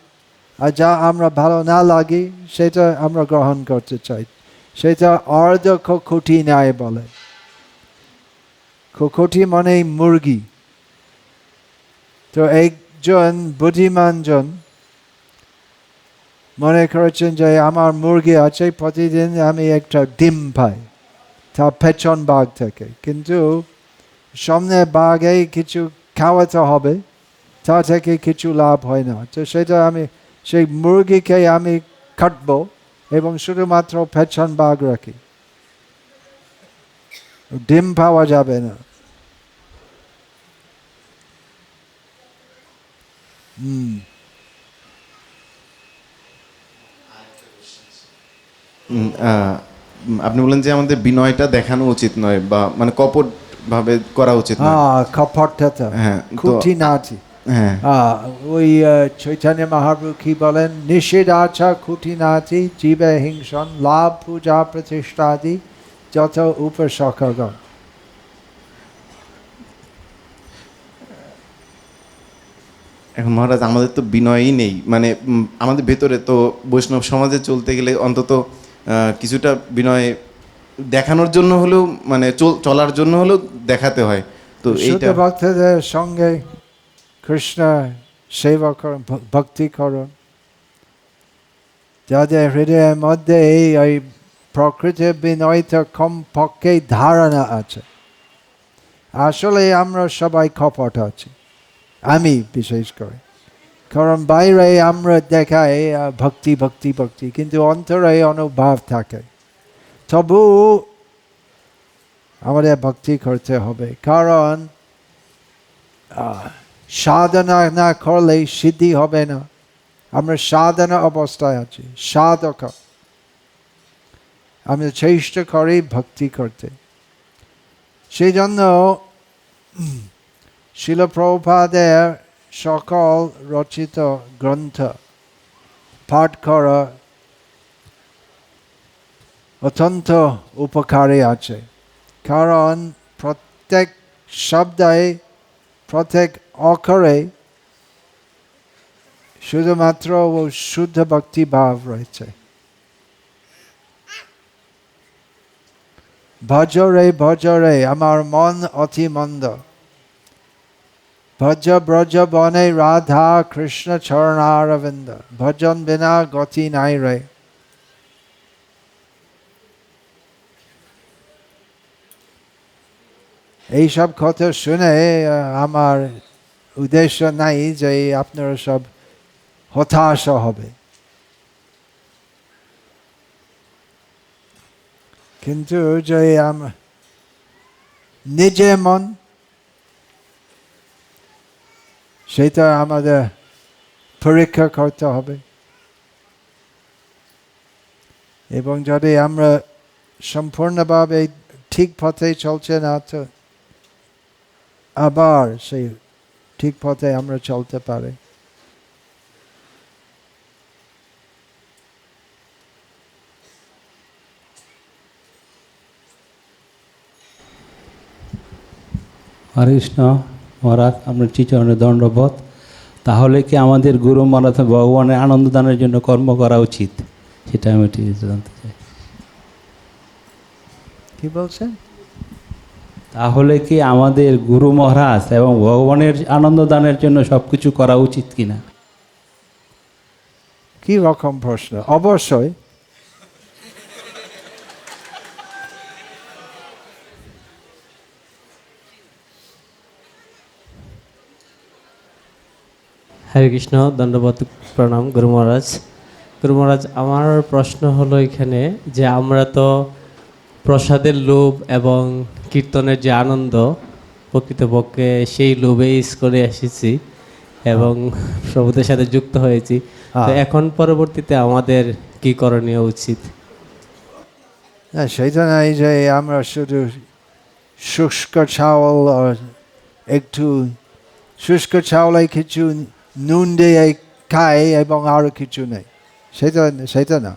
আর যা আমরা ভালো না লাগি সেটা আমরা গ্রহণ করতে চাই। সেটা অর্ধ খুঁটি নাই বলে। খুঁটি মানে মুরগি। তো একজন বুদ্ধিমান জন মনে করেছেন যে আমার মুরগি আছে, প্রতিদিন আমি একটা ডিম পাই তার পেছন বাঘ থেকে, কিন্তু সামনে বাঘে কিছু খাওয়াতে হবে, তা থেকে কিছু লাভ হয় না। তো সেটা আমি সেই মুরগিকে আমি কাটবো এবং শুধুমাত্র পেছন বাঘ রাখি, ডিম পাওয়া যাবে না। আপনি বললেন যে আমাদের বিনয়টা দেখানো উচিত নয়, বা মানে কপট ভাবে করা উচিত নয়। কপটতা, হ্যাঁ, খুঁটিনাটি। হ্যাঁ, ওই চৈতন্য মহাপ্রভু কি বলেন, নিষেধ আচা খুঁটিনাটি জীবে হিংসন লাভ পূজা প্রতিষ্ঠাদি যত উপসকগণ। এখন মহারাজ আমাদের তো বিনয়ই নেই, মানে আমাদের ভেতরে তো বৈষ্ণব সমাজে চলতে গেলে অন্তত কিছুটা বিনয় দেখানোর জন্য হলেও, মানে চলার জন্য হলেও দেখাতে হয়। তো শুদ্ধ এইটা ভক্তদের সঙ্গে কৃষ্ণ সেবা করুন, ভক্তি করুন, যাদের হৃদয়ের মধ্যে এই প্রকৃতির বিনয়টা কমপক্ষে ধারণা আছে। আসলে আমরা সবাই কপট আছি, আমি বিশেষ করে, কারণ বাইরে আমরা দেখাই ভক্তি ভক্তি ভক্তি, কিন্তু অন্তরে অনুভব থাকে। তবু আমাদের ভক্তি করতে হবে, কারণ সাধনা না করলে সিদ্ধি হবে না। আমরা সাধনা অবস্থায় আছি, সাধক। আমরা চেষ্টা করি ভক্তি করতে। সেই জন্য শিল প্রভুপাদের সকল রচিত গ্রন্থ পাঠ করা অত্যন্ত উপকারী আছে, কারণ প্রত্যেক শব্দে প্রত্যেক অক্ষরে শুধুমাত্র ও শুদ্ধ ভক্তি ভাব রয়েছে। ভজরে ভজরে আমার মন অতি মন্দ, ভজ ব্রজ বনে রাধা কৃষ্ণ চরণারবিন্দ, ভজন বিনা গতি নাই রে। এইসব কথা শুনে আমার উদ্দেশ্য নাই যে আপনারা সব হতাশ হবে, কিন্তু যে নিজে মন সেটা আমাদের পরীক্ষা করতে হবে, এবং যদি আমরা সম্পূর্ণভাবে ঠিক পথে চলছে না তো আবার সেই ঠিক পথে আমরা চলতে পারি। হরে কৃষ্ণ মহারাজ, আপনার শ্রীচরণে দণ্ডবোধ। তাহলে কি আমাদের গুরু মহারাজ ভগবানের আনন্দ দানের জন্য কর্ম করা উচিত? সেটা আমি ঠিক জানতে চাই। কি বলছেন? তাহলে কি আমাদের গুরু মহারাজ এবং ভগবানের আনন্দ দানের জন্য সব কিছু করা উচিত কিনা? কি রকম প্রশ্ন? অবশ্যই। হরে কৃষ্ণ, দণ্ডবোধ, প্রণাম গুরু মহারাজ। গুরু মহারাজ, আমার প্রশ্ন হলো এখানে যে আমরা তো প্রসাদের লোভ এবং কীর্তনের যে আনন্দ, প্রকৃতপক্ষে সেই লোভেই করে এসেছি এবং প্রভুদের সাথে যুক্ত হয়েছি। তো এখন পরবর্তীতে আমাদের কি করণীয় উচিত? না, সেটা নাই যে আমরা শুধু শুষ্ক চাউল একটু শুষ্ক চাউলে কিছু নুন দিয়ে খাই এবং আরো কিছু নেই, সেটা না।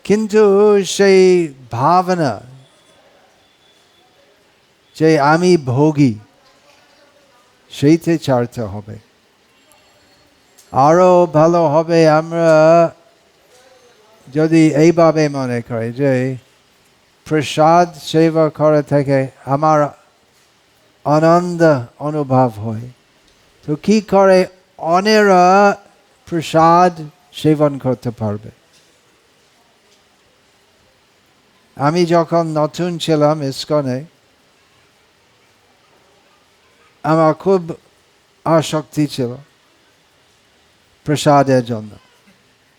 কিন্তু সেই ভাবনা যে আমি ভোগী, সেইতে ছাড়তে হবে। আরো ভালো হবে আমরা যদি এইভাবে মনে করি যে প্রসাদ সেবা করে থেকে আমার আনন্দ অনুভব হয়, তো কি করে অন্যরা প্রসাদ সেবন করতে পারবে? আমি যখন নতুন ছিলাম ইস্কনে, আমার খুব আসক্তি ছিল প্রসাদের জন্য,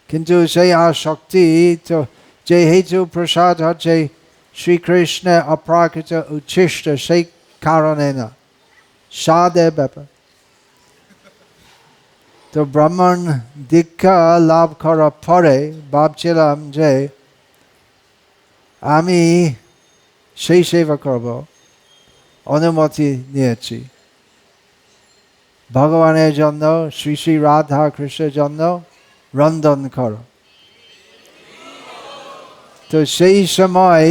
কিন্তু সেই আসক্তি তো যেহেতু প্রসাদ হচ্ছে শ্রীকৃষ্ণের অপ্রাকৃত উচ্ছিষ্ট, সেই কারণে না, স্বাদের ব্যাপার। তো ব্রাহ্মণ দীক্ষা লাভ করার পরে ভাবছিলাম যে আমি সেই সেবা করব, অনুমতি নিয়েছি ভগবানের জন্য, শ্রী শ্রী রাধা কৃষ্ণের জন্য রন্ধন করো। তো সেই সময়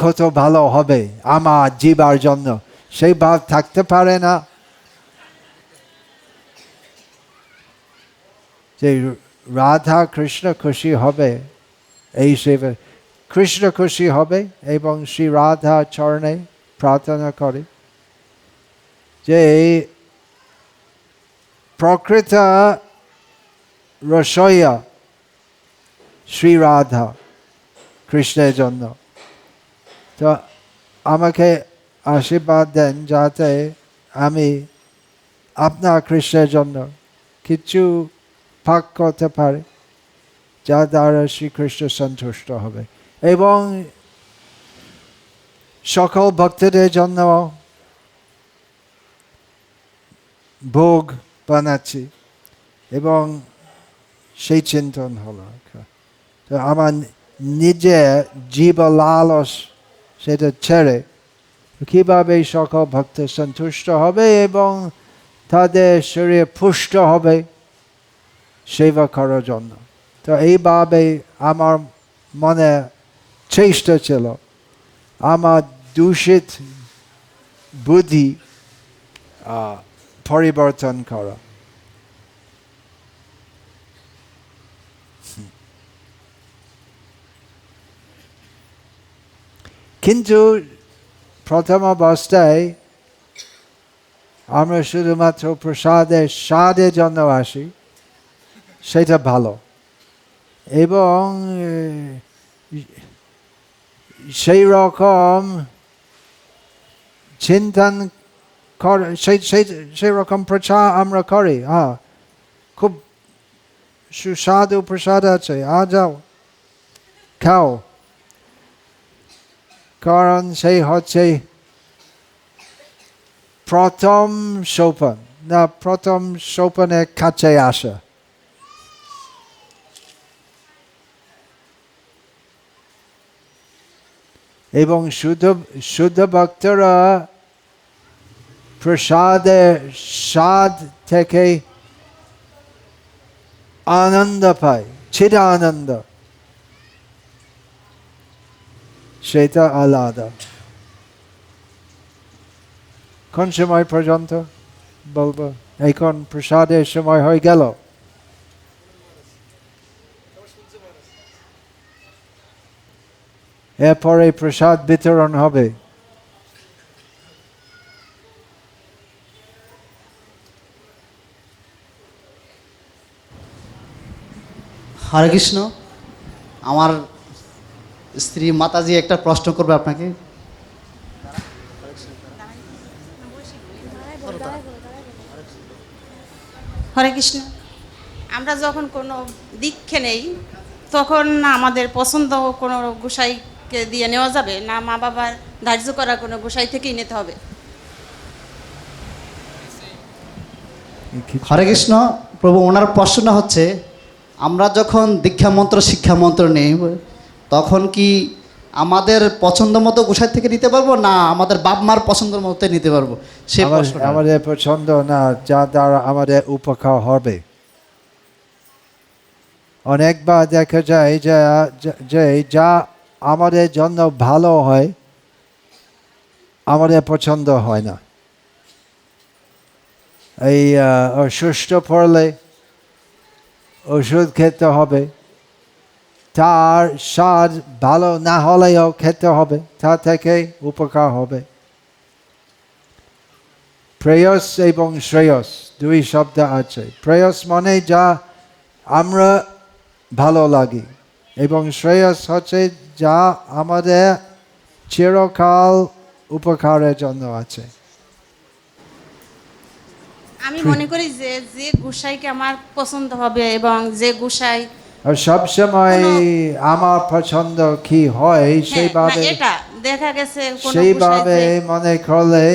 কত ভালো হবে আমার জীবার জন্য, সেই ভাব থাকতে পারে না যে রাধা কৃষ্ণ খুশি হবে এই সেবা, কৃষ্ণ খুশি হবে। এবং শ্রী রাধা চরণে প্রার্থনা করে যে প্রকৃত রসইয়া শ্রী রাধা কৃষ্ণের জন্য। তো আমাকে আশীর্বাদ দেন যাতে আমি আপনার কৃষ্ণের জন্য কিছু পাক করতে পারি, যা দ্বারা শ্রীকৃষ্ণ সন্তুষ্ট হবে। এবং সকল ভক্তদের জন্য ভোগ বানাচ্ছি, এবং সেই চিন্তন হলো। তো আমার নিজের জীব লালস সেটা ছেড়ে কিভাবে সকল ভক্ত সন্তুষ্ট হবে এবং তাদের শরীর পুষ্ট হবে সেবা করার জন্য। তো এইভাবে আমার মনে চেষ্টা ছিল আমার দূষিত বুদ্ধি পরিবর্তন করা। কিন্তু প্রথম অবস্থায় আমরা শুধুমাত্র প্রসাদের স্বাদের জন্য আসি, সেটা ভালো, এবং সেই রকম চিন্তন সেই রকম প্রচার আমরা করি, খুব সুস্বাদু প্রসাদ আছে, যাও খাও, কারণ সেই হচ্ছে প্রথম সোপান, না প্রথম সোপানের কাছে আসা। এবং শুদ্ধ ভক্তরা প্রসাদের স্বাদ থেকে আনন্দ পায়, চির আনন্দ, সেটা আলাদা। কোন সময় পর্যন্ত বলবো? এখন প্রসাদের সময় হয়ে গেল। এরপরে প্রসাদ বিতরণ হবে। হরে কৃষ্ণ। আমার স্ত্রী মাতাজি একটা প্রশ্ন করবে আপনাকে। হরে কৃষ্ণ। আমরা যখন কোনো দীক্ষা নেই, তখন আমাদের পছন্দ কোনো গোসাইকে দিয়ে নেওয়া যাবে না, মা বাবার ধার্য করা কোনো গোসাই থেকেই নিতে হবে? হরে কৃষ্ণ প্রভু, ওনার প্রশ্নটা হচ্ছে, আমরা যখন দীক্ষা মন্ত্র শিক্ষা মন্ত্র নেই, তখন কি আমাদের পছন্দ মতো গোসাই থেকে নিতে পারবো, না আমাদের বাপ মার পছন্দের মতো নিতে পারবো? সে প্রশ্নটা। আমাদের পছন্দ না, যা দ্বারা আমাদের উপকার হবে। অনেকবার দেখা যায় যে যা আমাদের জন্য ভালো হয় আমাদের পছন্দ হয় না। এই অসুস্থ পড়লে ওষুধ খেতে হবে, তার স্বাদ ভালো না হলেও খেতে হবে, তা থেকে উপকার হবে। প্রেয়স এবং শ্রেয়স দুই শব্দ আছে। প্রেয়স মানে যা আমরা ভালো লাগে, এবং শ্রেয়স হচ্ছে যা আমাদের চিরকাল উপকারের জন্য আছে। আমি মনে করি যে যে গোসাইকে আমার পছন্দ হবে এবং যে গোসাই আর সবসময় আমার পছন্দ কি হয় সেইভাবে, এটা দেখা গেছে সেইভাবে মনে করলে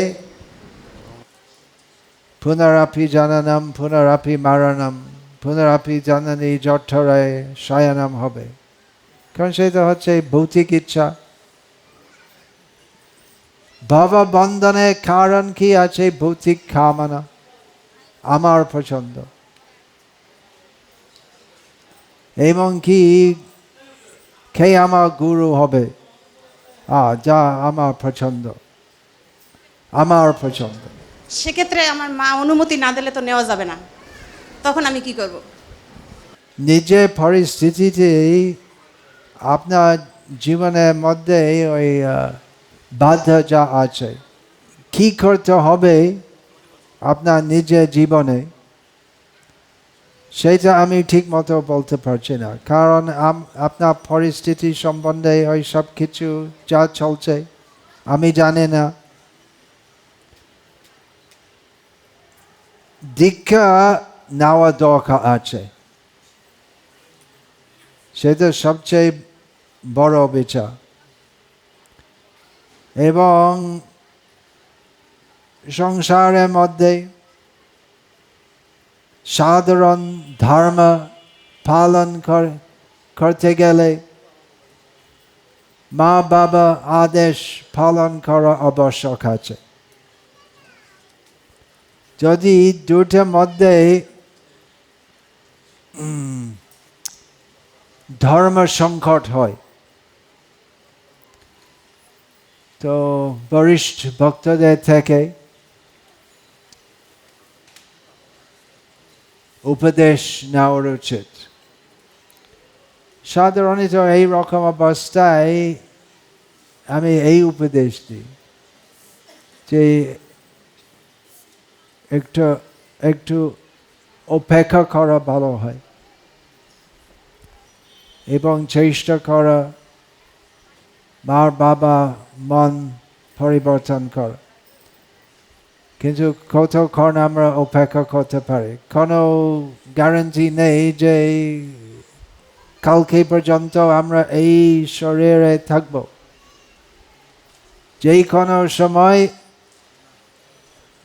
পুনরাপি জননম পুনরাপি মরণম পুনরাপি জননী জঠরে শয়নম হবে, কারণ সেটা হচ্ছে ভৌতিক ইচ্ছা। ভব বন্ধনের কারণ কি আছে? ভৌতিক কামনা। আমার পছন্দ, এবং কি কে আমার গুরু হবে? যা আমার পছন্দ, আমার পছন্দ। সেক্ষেত্রে আমার মা অনুমতি না দিলে তো নেওয়া যাবে না, তখন আমি কি করব? নিজের পরিস্থিতিতে আপনার জীবনের মধ্যে ওই বাধা যা আছে, কি করতে হবে আপনার নিজের জীবনে, সেটা আমি ঠিক মতো বলতে পারছি না, কারণ আপনার পরিস্থিতি সম্বন্ধে ওই সব কিছু যা চলছে আমি জানি না। দীক্ষা নেওয়া দরকার আছে, সেটা সবচেয়ে বড় বিচার। এবং সংসারের মধ্যে সাধারণ ধর্ম পালন করতে গেলে মা বাবা আদেশ পালন করা আবশ্যক আছে। যদি দুটোর মধ্যে ধর্ম সংকট হয়, তো বরিষ্ঠ ভক্তদের থেকে উপদেশ নেওয়ার উচিত। সাধারণত এই রকম অবস্থায় আমি এই উপদেশ দিই যে একটু একটু অপেক্ষা করা ভালো হয় এবং চেষ্টা করা মার বাবা মন পরিবর্তন করা। কিন্তু কতক্ষণ আমরা অপেক্ষা করতে পারি? কোনো গ্যারান্টি নেই যে কালকে পর্যন্ত আমরা এই শরীরে থাকব। যে কোনো সময়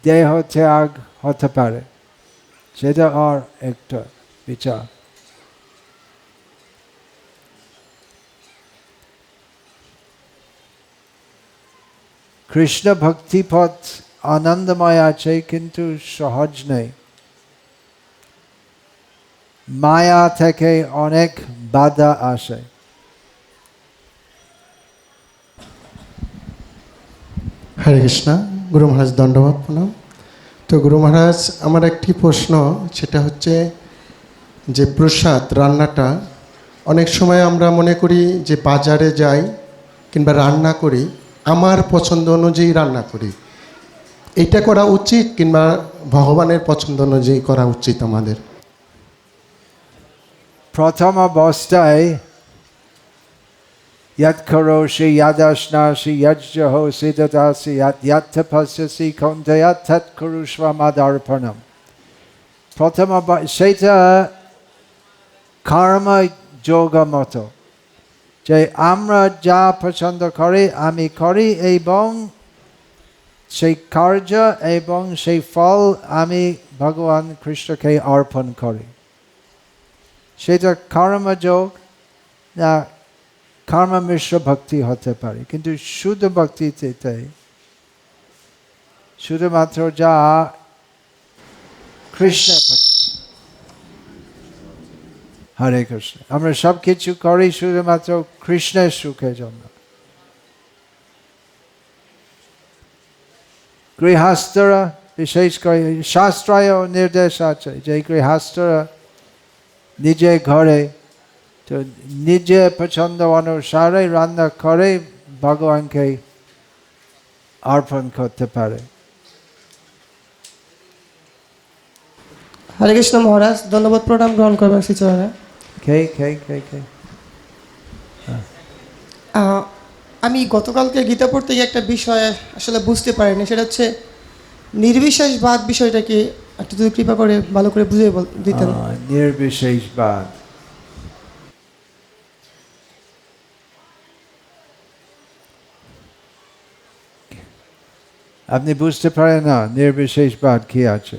দেহ ত্যাগ হতে পারে, সেটা আর একটা বিচার। কৃষ্ণ ভক্তি পথ আনন্দময় আছে, কিন্তু সহজ নেই। মায়া থেকে অনেক বাধা আসে। হরে কৃষ্ণ। গুরু মহারাজ দণ্ডবত প্রণাম। তো গুরু মহারাজ, আমার একটি প্রশ্ন, সেটা হচ্ছে যে প্রসাদ রান্নাটা অনেক সময় আমরা মনে করি যে বাজারে যাই কিংবা রান্না করি, আমার পছন্দ অনুযায়ী রান্না করি, এইটা করা উচিত কিংবা ভগবানের পছন্দ অনুযায়ী করা উচিত আমাদের? প্রথম অবস্থায় यत् करोषि यदश्नासि यज्जहोषि ददासि यत् तपस्यसि कौन्तेय तत् कुरुष्व मदर्पणम्। প্রথম সেটা কর্ম যোগ মতো, যে আমরা যা পছন্দ করি আমি করি এবং সেই কার্য এবং সেই ফল আমি ভগবান কৃষ্ণকে অর্পণ করি। সেটা কর্মযোগ না কর্ম মিশ্র ভক্তি হতে পারে। কিন্তু শুদ্ধ ভক্তিতে শুধুমাত্র যা কৃষ্ণ, হরে কৃষ্ণ, আমরা সব কিছু করি শুধুমাত্র কৃষ্ণের সুখের জন্য। গৃহস্থরা বিশেষ করে শাস্ত্রায় নির্দেশ আছে যে গৃহস্থরা নিজে ঘরে তো নিজে পছন্দ অনুসারে রান্না করে ভগবানকে অর্পণ করতে পারে। হরে কৃষ্ণ মহারাজ, ধন্যবাদ, প্রণাম গ্রহণ করবেন শ্রীচরণে। আমি গতকালকে গীতা পড়তে গিয়ে একটা বিষয় আসলে বুঝতে পারিনি, সেটা হচ্ছে নির্বিশেষবাদ বিষয়টাকে একটু যদি কৃপা করে ভালো করে বুঝিয়ে দিতেন। নির্বিশেষবাদ আপনি বুঝতে পারেন না? নির্বিশেষবাদ কি আছে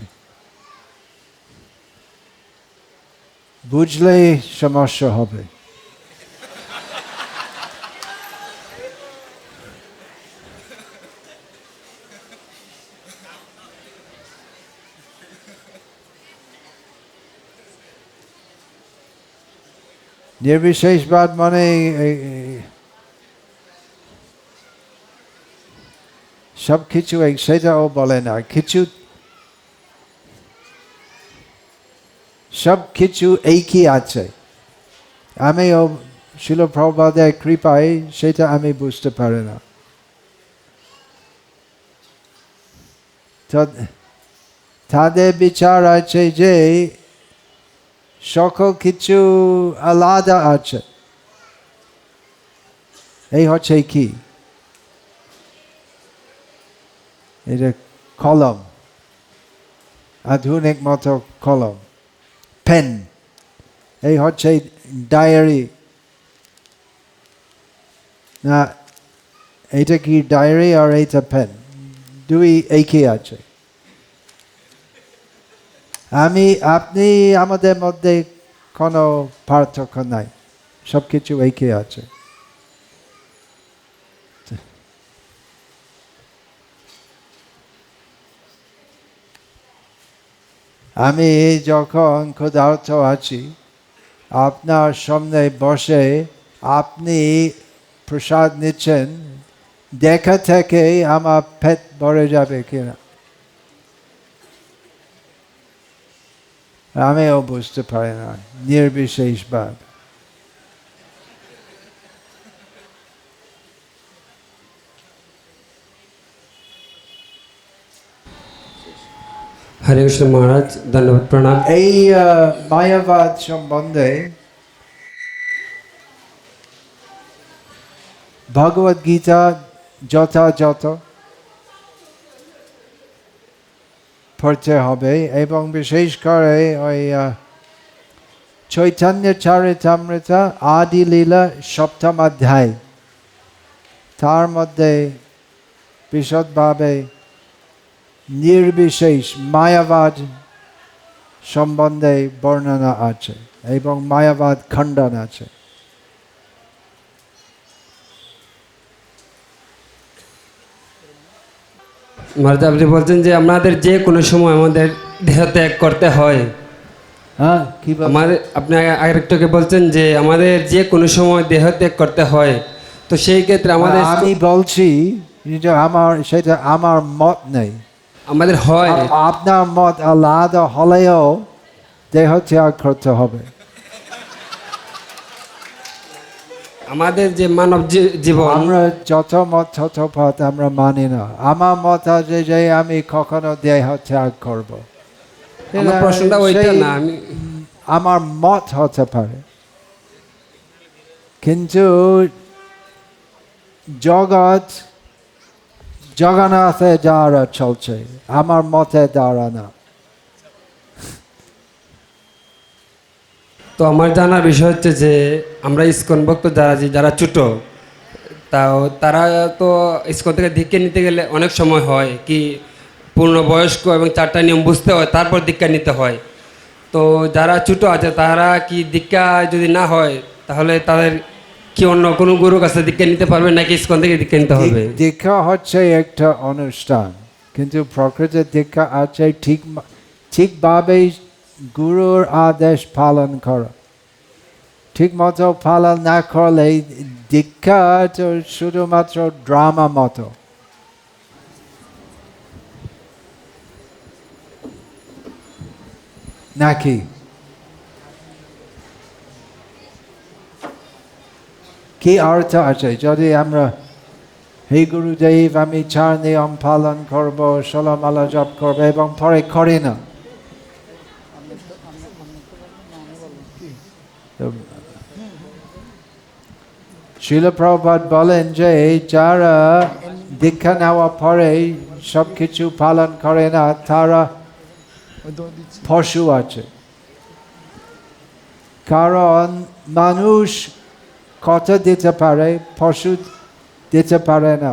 বুঝলে সমস্যা হবে। নির্বিশেষবাদ মানে সব কিছু সেটাও বলে না, কিছু সব কিছু একই আছে। আমিও শিল প্রভুপাদের কৃপায় সেটা আমি বুঝতে পারি না। তাদের বিচার আছে যে সকল কিছু আলাদা আছে। এই হচ্ছে কি, এটা কলম, আধুনিক মতো কলম, পেন, এই হচ্ছে ডায়েরি না, এইটা কি ডায়েরি আর এইটা পেন, দুই একই আছে। আমি আপনি আমাদের মধ্যে কোনো পার্থক্য নাই, সব কিছু একই আছে। আমি যখন ক্ষুধার্ত আছি, আপনার সামনে বসে আপনি প্রসাদ নিচ্ছেন, দেখা থেকে আমার পেট ভরে যাবে কিনা আমিও বুঝতে পারি না নির্বিশেষবাদ। হরে কৃষ্ণ মহারাজ, ধন্যবাদ প্রণাম। এই মায়াবাদ সম্বন্ধে ভগবদ গীতা যথাযথ পড়তে হবে এবং বিশেষ করে ওই চৈতন্য চরিতামৃত আদি লীলা সপ্তম অধ্যায় তার মধ্যে বিশদভাবে নির্বিশেষ মায়াবাদ সম্বন্ধে বর্ণনা আছে এবং মায়াবাদ খণ্ডন আছে। মহারাজ, আপনি বলছেন যে আমাদের যে কোনো সময় আমাদের দেহ ত্যাগ করতে হয়। হ্যাঁ, কি আমাদের আপনি আরেকটাকে বলছেন যে আমাদের যে কোনো সময় দেহ ত্যাগ করতে হয়, তো সেই ক্ষেত্রে আমাদের আমি বলছি যে সেটা আমার মত নেই, আমাদের হয়। আপনার মত আলাদা হলেও দেহ ত্যাগ করতে হবে। আমাদের যে মানব জীবন, আমরা যত মত তত পথ আমরা মানি না। আমার মত আছে যে আমি কখনো দেহ ত্যাগ করব। আমার প্রশ্নটা ওইটা না, আমি আমার মত হতে পারে, কিন্তু জগৎ জগন্নাথের দ্বারা চলছে, আমার মতের দ্বারা না। তো আমার জানার বিষয় হচ্ছে যে আমরা ইসকন ভক্ত যারা ছোট, তাও তারা তো ইসকন থেকে দীক্ষা নিতে গেলে অনেক সময় হয় কি পূর্ণবয়স্ক এবং 4টা নিয়ম বুঝতে হয়, তারপর দীক্ষা নিতে হয়। তো যারা ছোট আছে তারা কি দীক্ষা যদি না হয় তাহলে তাদের কি অন্য কোনো গুরুর কাছে দীক্ষা নিতে পারবে নাকি ইসকন থেকে দীক্ষা নিতে হবে? দীক্ষা হচ্ছে একটা অনুষ্ঠান, কিন্তু প্রকৃত দীক্ষা আছে ঠিকভাবে গুরুর আদেশ পালন করা। ঠিক মতো পালন না করলে দীক্ষা তো শুধুমাত্র ড্রামা মতো। নাকি কি অর্থ আছে যদি আমরা হে গুরুদেব আমি 4 নিয়ম পালন করব, 16 মালা জপ করবো এবং পরে করি না? শিল প্রভুপাদ বলেন যে যারা দীক্ষা নেওয়ার পরে সবকিছু পালন করে না তারা পশু আছে। কারণ মানুষ কথা দিতে পারে, পশু দিতে পারে না।